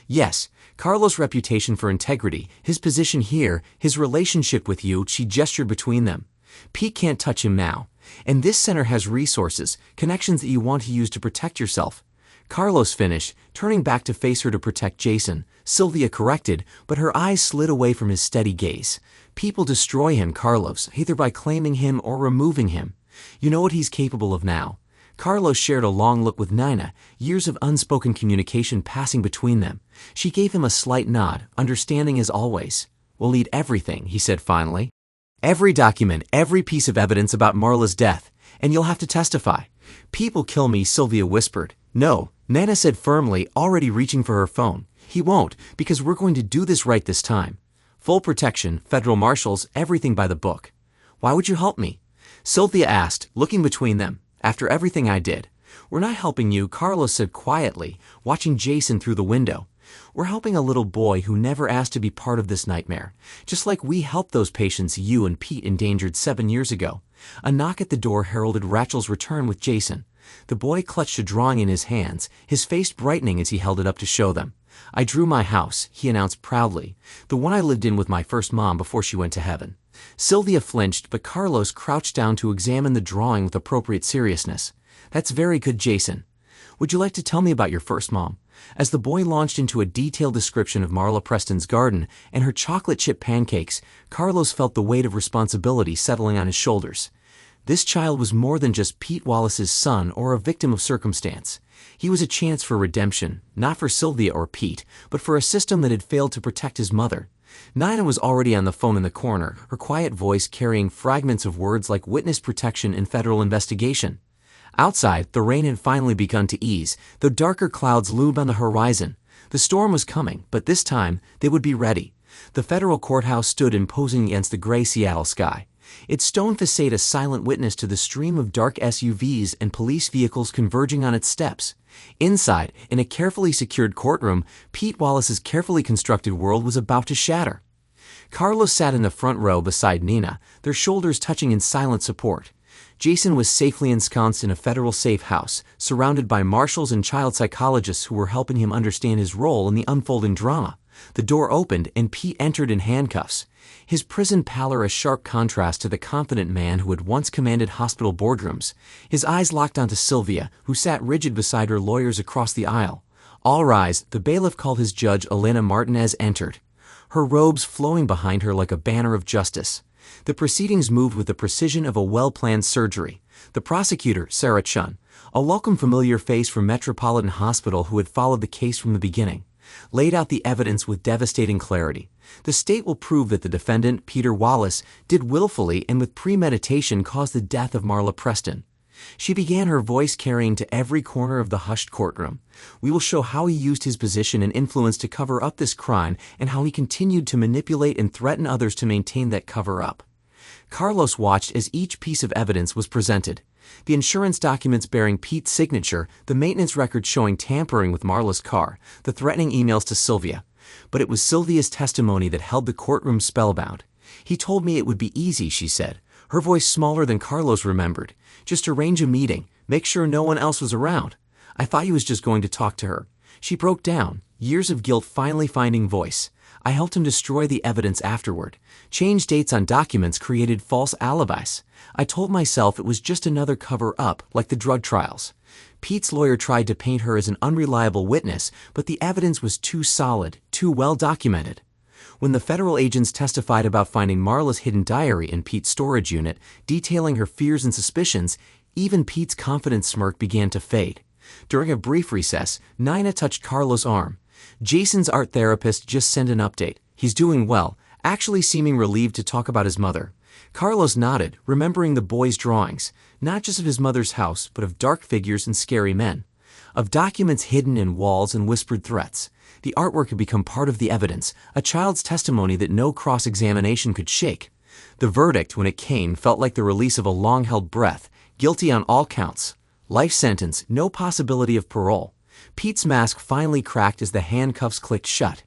"Yes, Carlos' reputation for integrity, his position here, his relationship with you," she gestured between them. "Pete can't touch him now. And this center has resources, connections that you want to use to protect yourself." Carlos finished, turning back to face her to protect Jason. Sylvia corrected, but her eyes slid away from his steady gaze. "People destroy him, Carlos, either by claiming him or removing him. You know what he's capable of now." Carlos shared a long look with Nina, years of unspoken communication passing between them. She gave him a slight nod, understanding as always. "We'll need everything," he said finally. "Every document, every piece of evidence about Marla's death, and you'll have to testify." "Pete will kill me," Sylvia whispered. "No," Nana said firmly, already reaching for her phone. "He won't, because we're going to do this right this time. Full protection, federal marshals, everything by the book." "Why would you help me?" Sylvia asked, looking between them. "After everything I did." "We're not helping you," Carlos said quietly, watching Jason through the window. "We're helping a little boy who never asked to be part of this nightmare, just like we helped those patients you and Pete endangered 7 years ago." A knock at the door heralded Rachel's return with Jason. The boy clutched a drawing in his hands, his face brightening as he held it up to show them. "I drew my house," he announced proudly, "the one I lived in with my first mom before she went to heaven." Sylvia flinched, but Carlos crouched down to examine the drawing with appropriate seriousness. "That's very good, Jason. Would you like to tell me about your first mom?" As the boy launched into a detailed description of Marla Preston's garden and her chocolate chip pancakes, Carlos felt the weight of responsibility settling on his shoulders. This child was more than just Pete Wallace's son or a victim of circumstance. He was a chance for redemption, not for Sylvia or Pete, but for a system that had failed to protect his mother. Nina was already on the phone in the corner, her quiet voice carrying fragments of words like witness protection and federal investigation. Outside, the rain had finally begun to ease, though darker clouds loomed on the horizon. The storm was coming, but this time, they would be ready. The federal courthouse stood imposing against the gray Seattle sky, its stone facade a silent witness to the stream of dark SUVs and police vehicles converging on its steps. Inside, in a carefully secured courtroom, Pete Wallace's carefully constructed world was about to shatter. Carlos sat in the front row beside Nina, their shoulders touching in silent support. Jason was safely ensconced in a federal safe house, surrounded by marshals and child psychologists who were helping him understand his role in the unfolding drama. The door opened and Pete entered in handcuffs, his prison pallor a sharp contrast to the confident man who had once commanded hospital boardrooms. His eyes locked onto Sylvia, who sat rigid beside her lawyers across the aisle. "All rise," the bailiff called his judge. Elena Martinez entered, her robes flowing behind her like a banner of justice. The proceedings moved with the precision of a well-planned surgery. The prosecutor, Sarah Chun, a welcome familiar face from Metropolitan Hospital who had followed the case from the beginning. laid out the evidence with devastating clarity. The state will prove that the defendant, Peter Wallace, did willfully and with premeditation cause the death of Marla Preston. She began, her voice carrying to every corner of the hushed courtroom. We will show how he used his position and influence to cover up this crime and how he continued to manipulate and threaten others to maintain that cover-up. Carlos watched as each piece of evidence was presented. The insurance documents bearing Pete's signature, the maintenance records showing tampering with Marla's car, the threatening emails to Sylvia. But it was Sylvia's testimony that held the courtroom spellbound. "He told me it would be easy," she said, her voice smaller than Carlos remembered. "Just arrange a meeting, make sure no one else was around. I thought he was just going to talk to her." She broke down, years of guilt finally finding voice. "I helped him destroy the evidence afterward, change dates on documents, created false alibis. I told myself it was just another cover-up, like the drug trials." Pete's lawyer tried to paint her as an unreliable witness, but the evidence was too solid, too well documented. When the federal agents testified about finding Marla's hidden diary in Pete's storage unit, detailing her fears and suspicions, even Pete's confident smirk began to fade. During a brief recess, Nina touched Carlos' arm. "Jason's art therapist just sent an update. He's doing well, actually seeming relieved to talk about his mother." Carlos nodded, remembering the boy's drawings, not just of his mother's house, but of dark figures and scary men. Of documents hidden in walls and whispered threats. The artwork had become part of the evidence, a child's testimony that no cross-examination could shake. The verdict, when it came, felt like the release of a long-held breath, guilty on all counts. Life sentence, no possibility of parole. Pete's mask finally cracked as the handcuffs clicked shut.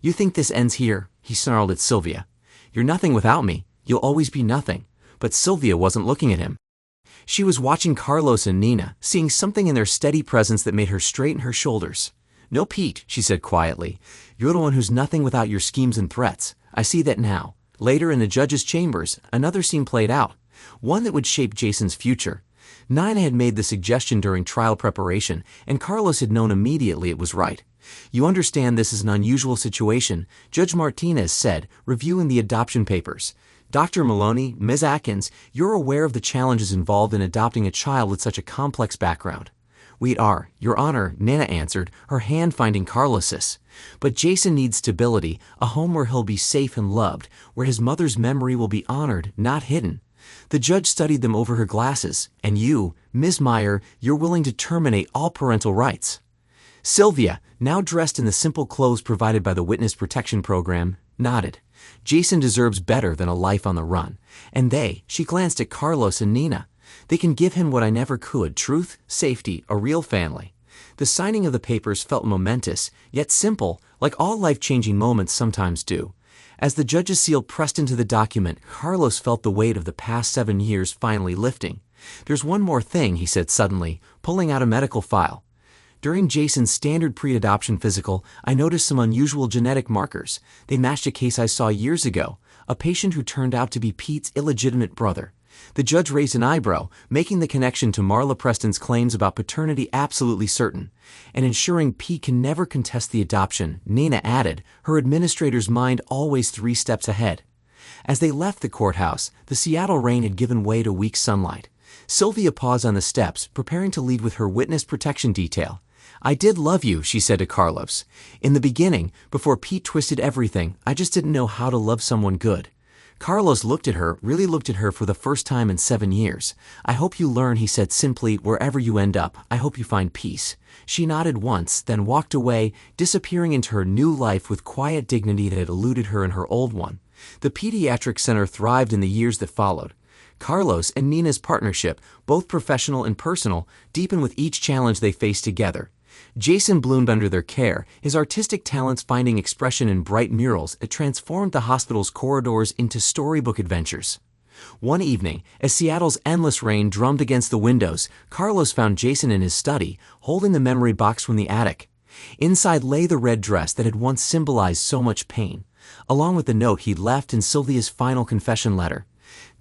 "You think this ends here?" he snarled at Sylvia. "You're nothing without me. You'll always be nothing." But Sylvia wasn't looking at him. She was watching Carlos and Nina, seeing something in their steady presence that made her straighten her shoulders. "No, Pete," she said quietly. "You're the one who's nothing without your schemes and threats. I see that now." Later in the judge's chambers, another scene played out, one that would shape Jason's future. Nina had made the suggestion during trial preparation, and Carlos had known immediately it was right. "You understand this is an unusual situation," Judge Martinez said, reviewing the adoption papers. "Dr. Maloney, Ms. Atkins, you're aware of the challenges involved in adopting a child with such a complex background." "We are, Your Honor," Nina answered, her hand finding Carlos's. "But Jason needs stability, a home where he'll be safe and loved, where his mother's memory will be honored, not hidden." The judge studied them over her glasses. "And you, Ms. Meyer, you're willing to terminate all parental rights." Sylvia, now dressed in the simple clothes provided by the Witness Protection Program, nodded. "Jason deserves better than a life on the run. And she glanced at Carlos and Nina. "They can give him what I never could, truth, safety, a real family." The signing of the papers felt momentous, yet simple, like all life-changing moments sometimes do. As the judge's seal pressed into the document, Carlos felt the weight of the past 7 years finally lifting. "There's one more thing," he said suddenly, pulling out a medical file. "During Jason's standard pre-adoption physical, I noticed some unusual genetic markers. They matched a case I saw years ago, a patient who turned out to be Pete's illegitimate brother." The judge raised an eyebrow, making the connection to Marla Preston's claims about paternity absolutely certain. "And ensuring Pete can never contest the adoption," Nina added, her administrator's mind always 3 steps ahead. As they left the courthouse, the Seattle rain had given way to weak sunlight. Sylvia paused on the steps, preparing to lead with her witness protection detail. "I did love you," she said to Carlos. "In the beginning, before Pete twisted everything, I just didn't know how to love someone good." Carlos really looked at her for the first time in 7 years. "I hope you learn," he said simply, "wherever you end up. I hope you find peace." She nodded once, then walked away, disappearing into her new life with quiet dignity that had eluded her in her old one. The pediatric center thrived in the years that followed. Carlos and Nina's partnership, both professional and personal, deepened with each challenge they faced together. Jason bloomed under their care, his artistic talents finding expression in bright murals that transformed the hospital's corridors into storybook adventures. One evening, as Seattle's endless rain drummed against the windows, Carlos found Jason in his study, holding the memory box from the attic. Inside lay the red dress that had once symbolized so much pain, along with the note he'd left in Sylvia's final confession letter.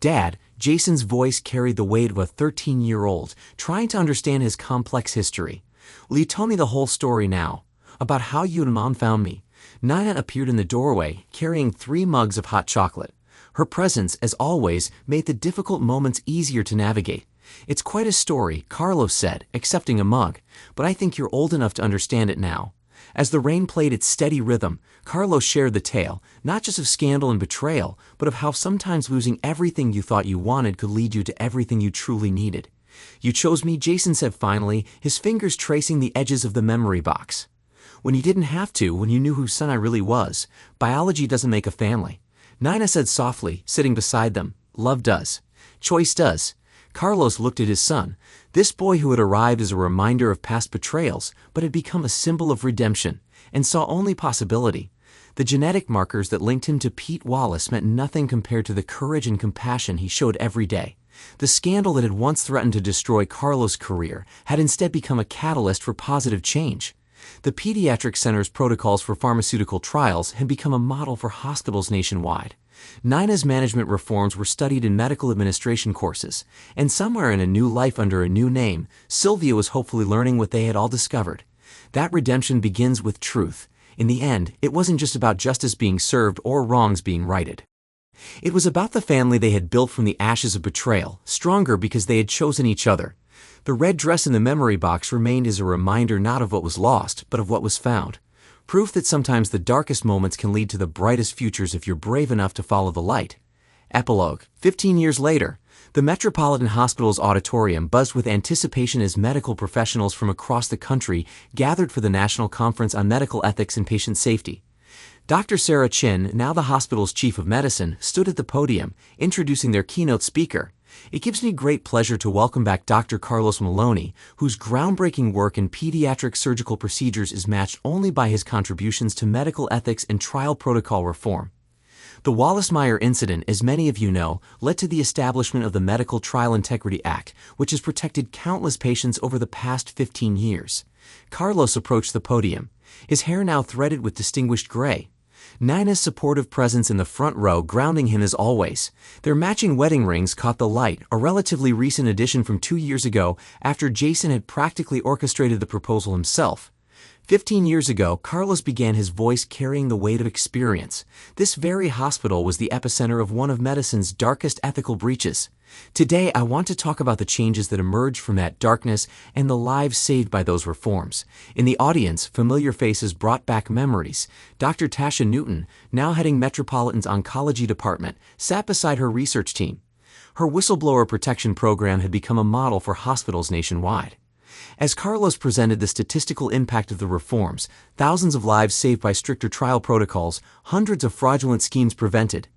"Dad," Jason's voice carried the weight of a 13-year-old, trying to understand his complex history. "Will you tell me the whole story now? About how you and Mom found me?" Nina appeared in the doorway, carrying 3 mugs of hot chocolate. Her presence, as always, made the difficult moments easier to navigate. "It's quite a story," Carlos said, accepting a mug, "but I think you're old enough to understand it now." As the rain played its steady rhythm, Carlos shared the tale, not just of scandal and betrayal, but of how sometimes losing everything you thought you wanted could lead you to everything you truly needed. "You chose me," Jason said finally, his fingers tracing the edges of the memory box. "When you didn't have to, when you knew whose son I really was. Biology doesn't make a family." Nina said softly, sitting beside them. "Love does. Choice does." Carlos looked at his son, this boy who had arrived as a reminder of past betrayals, but had become a symbol of redemption, and saw only possibility. The genetic markers that linked him to Pete Wallace meant nothing compared to the courage and compassion he showed every day. The scandal that had once threatened to destroy Carlos' career had instead become a catalyst for positive change. The pediatric center's protocols for pharmaceutical trials had become a model for hospitals nationwide. Nina's management reforms were studied in medical administration courses, and somewhere in a new life under a new name, Sylvia was hopefully learning what they had all discovered. That redemption begins with truth. In the end, it wasn't just about justice being served or wrongs being righted. It was about the family they had built from the ashes of betrayal, stronger because they had chosen each other. The red dress in the memory box remained as a reminder not of what was lost, but of what was found. Proof that sometimes the darkest moments can lead to the brightest futures if you're brave enough to follow the light. Epilogue. 15 years later, the Metropolitan Hospital's auditorium buzzed with anticipation as medical professionals from across the country gathered for the National Conference on Medical Ethics and Patient Safety. Dr. Sarah Chin, now the hospital's chief of medicine, stood at the podium, introducing their keynote speaker. "It gives me great pleasure to welcome back Dr. Carlos Maloney, whose groundbreaking work in pediatric surgical procedures is matched only by his contributions to medical ethics and trial protocol reform." The Wallace-Meyer incident, as many of you know, led to the establishment of the Medical Trial Integrity Act, which has protected countless patients over the past 15 years. Carlos approached the podium, his hair now threaded with distinguished gray. Nina's supportive presence in the front row grounding him as always. Their matching wedding rings caught the light, a relatively recent addition from 2 years ago after Jason had practically orchestrated the proposal himself. 15 years ago, Carlos began his voice carrying the weight of experience. This very hospital was the epicenter of one of medicine's darkest ethical breaches. Today, I want to talk about the changes that emerged from that darkness and the lives saved by those reforms. In the audience, familiar faces brought back memories. Dr. Tasha Newton, now heading Metropolitan's oncology department, sat beside her research team. Her whistleblower protection program had become a model for hospitals nationwide. As Carlos presented the statistical impact of the reforms, thousands of lives saved by stricter trial protocols, hundreds of fraudulent schemes prevented.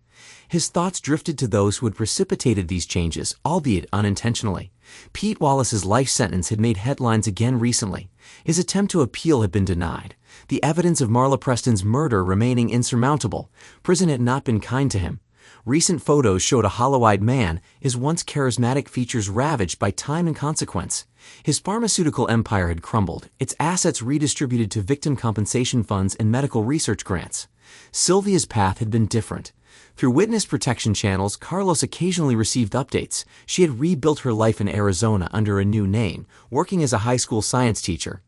His thoughts drifted to those who had precipitated these changes, albeit unintentionally. Pete Wallace's life sentence had made headlines again recently. His attempt to appeal had been denied. The evidence of Marla Preston's murder remaining insurmountable. Prison had not been kind to him. Recent photos showed a hollow-eyed man, his once charismatic features ravaged by time and consequence. His pharmaceutical empire had crumbled, its assets redistributed to victim compensation funds and medical research grants. Sylvia's path had been different. Through witness protection channels, Carlos occasionally received updates. She had rebuilt her life in Arizona under a new name, working as a high school science teacher.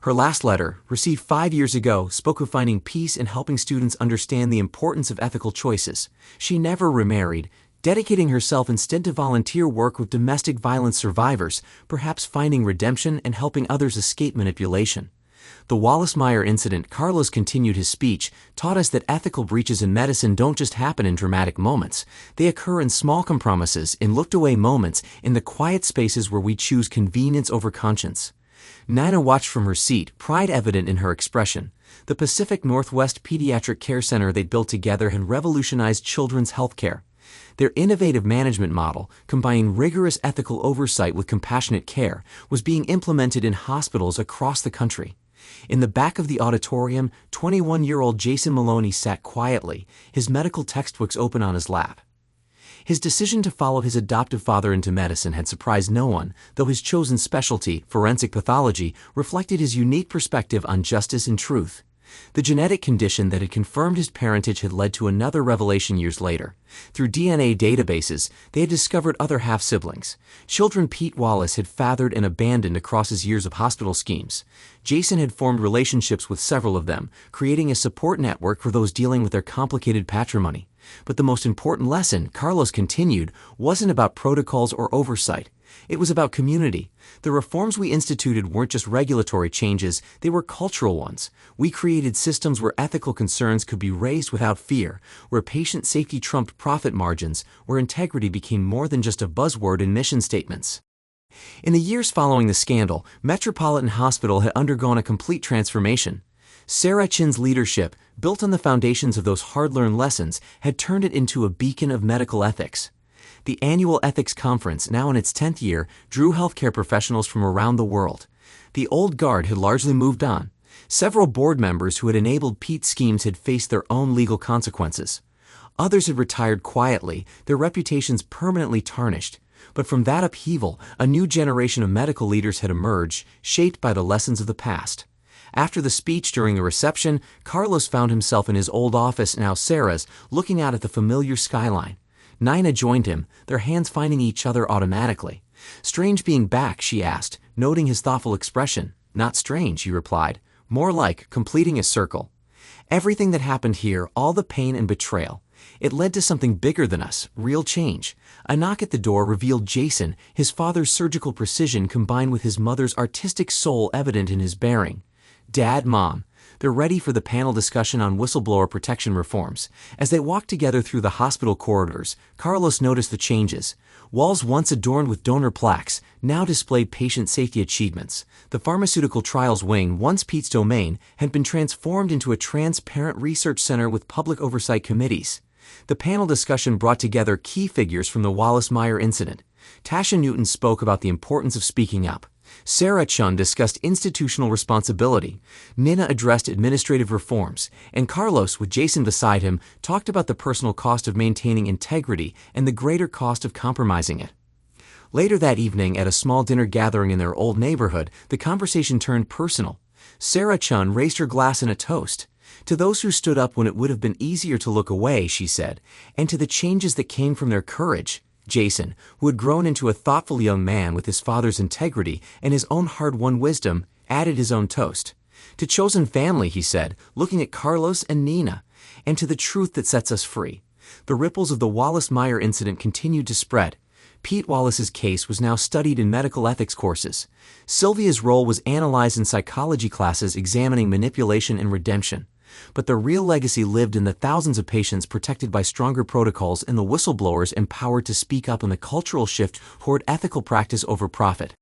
Her last letter, received 5 years ago, spoke of finding peace and helping students understand the importance of ethical choices. She never remarried, dedicating herself instead to volunteer work with domestic violence survivors, perhaps finding redemption and helping others escape manipulation. The Wallace-Meyer incident, Carlos continued his speech, taught us that ethical breaches in medicine don't just happen in dramatic moments. They occur in small compromises, in looked-away moments, in the quiet spaces where we choose convenience over conscience. Nina watched from her seat, pride evident in her expression. The Pacific Northwest Pediatric Care Center they'd built together had revolutionized children's health care. Their innovative management model, combining rigorous ethical oversight with compassionate care, was being implemented in hospitals across the country. In the back of the auditorium, 21-year-old Jason Maloney sat quietly, his medical textbooks open on his lap. His decision to follow his adoptive father into medicine had surprised no one, though his chosen specialty, forensic pathology, reflected his unique perspective on justice and truth. The genetic condition that had confirmed his parentage had led to another revelation years later. Through DNA databases, they had discovered other half-siblings, children Pete Wallace had fathered and abandoned across his years of hospital schemes. Jason had formed relationships with several of them, creating a support network for those dealing with their complicated patrimony. But the most important lesson, Carlos continued, wasn't about protocols or oversight. It was about community. The reforms we instituted weren't just regulatory changes, they were cultural ones. We created systems where ethical concerns could be raised without fear, where patient safety trumped profit margins, where integrity became more than just a buzzword in mission statements. In the years following the scandal, Metropolitan Hospital had undergone a complete transformation. Sarah Chin's leadership, built on the foundations of those hard-learned lessons, had turned it into a beacon of medical ethics. The annual ethics conference, now in its 10th year, drew healthcare professionals from around the world. The old guard had largely moved on. Several board members who had enabled Pete's schemes had faced their own legal consequences. Others had retired quietly, their reputations permanently tarnished. But from that upheaval, a new generation of medical leaders had emerged, shaped by the lessons of the past. After the speech during the reception, Carlos found himself in his old office, now Sarah's, looking out at the familiar skyline. Nina joined him, their hands finding each other automatically. "Strange being back," she asked, noting his thoughtful expression. "Not strange," he replied. "More like completing a circle." Everything that happened here, all the pain and betrayal, it led to something bigger than us, real change. A knock at the door revealed Jason, his father's surgical precision combined with his mother's artistic soul evident in his bearing. "Dad, Mom." They're ready for the panel discussion on whistleblower protection reforms. As they walked together through the hospital corridors, Carlos noticed the changes. Walls once adorned with donor plaques now displayed patient safety achievements. The pharmaceutical trials wing, once Pete's domain, had been transformed into a transparent research center with public oversight committees. The panel discussion brought together key figures from the Wallace-Meyer incident. Tasha Newton spoke about the importance of speaking up. Sarah Chun discussed institutional responsibility. Nina addressed administrative reforms. And Carlos, with Jason beside him, talked about the personal cost of maintaining integrity and the greater cost of compromising it. Later that evening, at a small dinner gathering in their old neighborhood, the conversation turned personal. Sarah Chun raised her glass in a toast. "To those who stood up when it would have been easier to look away," she said, "and to the changes that came from their courage." Jason, who had grown into a thoughtful young man with his father's integrity and his own hard-won wisdom, added his own toast. "To chosen family," he said, looking at Carlos and Nina, "and to the truth that sets us free." The ripples of the Wallace-Meyer incident continued to spread. Pete Wallace's case was now studied in medical ethics courses. Sylvia's role was analyzed in psychology classes examining manipulation and redemption. But the real legacy lived in the thousands of patients protected by stronger protocols and the whistleblowers empowered to speak up on the cultural shift toward ethical practice over profit.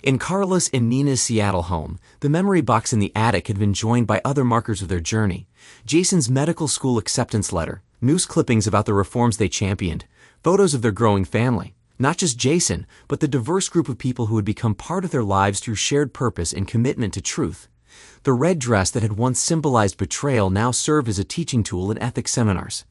In Carlos and Nina's Seattle home, the memory box in the attic had been joined by other markers of their journey. Jason's medical school acceptance letter, news clippings about the reforms they championed, photos of their growing family. Not just Jason, but the diverse group of people who had become part of their lives through shared purpose and commitment to truth. The red dress that had once symbolized betrayal now served as a teaching tool in ethics seminars.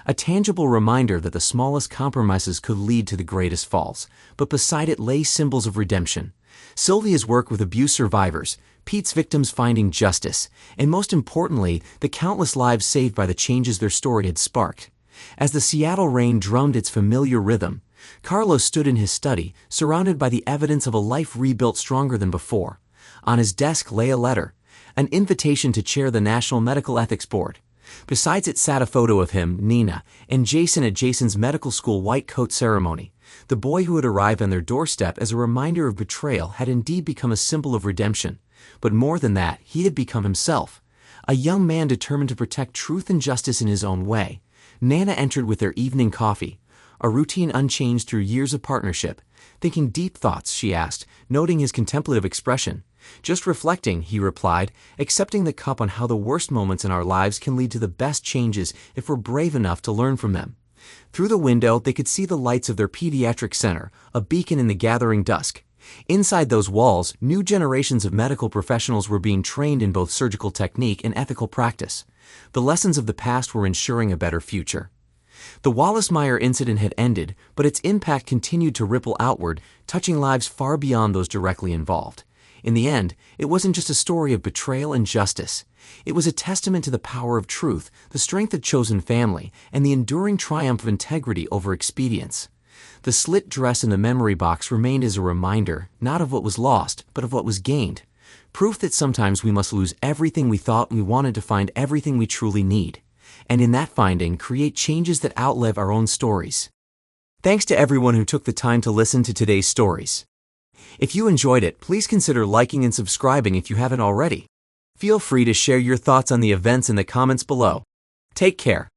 A tangible reminder that the smallest compromises could lead to the greatest falls, but beside it lay symbols of redemption. Sylvia's work with abuse survivors, Pete's victims finding justice, and most importantly, the countless lives saved by the changes their story had sparked. As the Seattle rain drummed its familiar rhythm, Carlos stood in his study, surrounded by the evidence of a life rebuilt stronger than before. On his desk lay a letter, an invitation to chair the National Medical Ethics Board. Besides it sat a photo of him, Nina, and Jason at Jason's medical school white coat ceremony. The boy who had arrived on their doorstep as a reminder of betrayal had indeed become a symbol of redemption. But more than that, he had become himself, a young man determined to protect truth and justice in his own way. Nana entered with their evening coffee, a routine unchanged through years of partnership. "Thinking deep thoughts?" she asked, noting his contemplative expression. "Just reflecting," he replied, accepting the cup on how the worst moments in our lives can lead to the best changes if we're brave enough to learn from them. Through the window, they could see the lights of their pediatric center, a beacon in the gathering dusk. Inside those walls, new generations of medical professionals were being trained in both surgical technique and ethical practice. The lessons of the past were ensuring a better future. The Wallace-Meyer incident had ended, but its impact continued to ripple outward, touching lives far beyond those directly involved. In the end, it wasn't just a story of betrayal and justice. It was a testament to the power of truth, the strength of chosen family, and the enduring triumph of integrity over expedience. The slit dress in the memory box remained as a reminder, not of what was lost, but of what was gained. Proof that sometimes we must lose everything we thought we wanted to find everything we truly need. And in that finding, create changes that outlive our own stories. Thanks to everyone who took the time to listen to today's stories. If you enjoyed it, please consider liking and subscribing if you haven't already. Feel free to share your thoughts on the events in the comments below. Take care.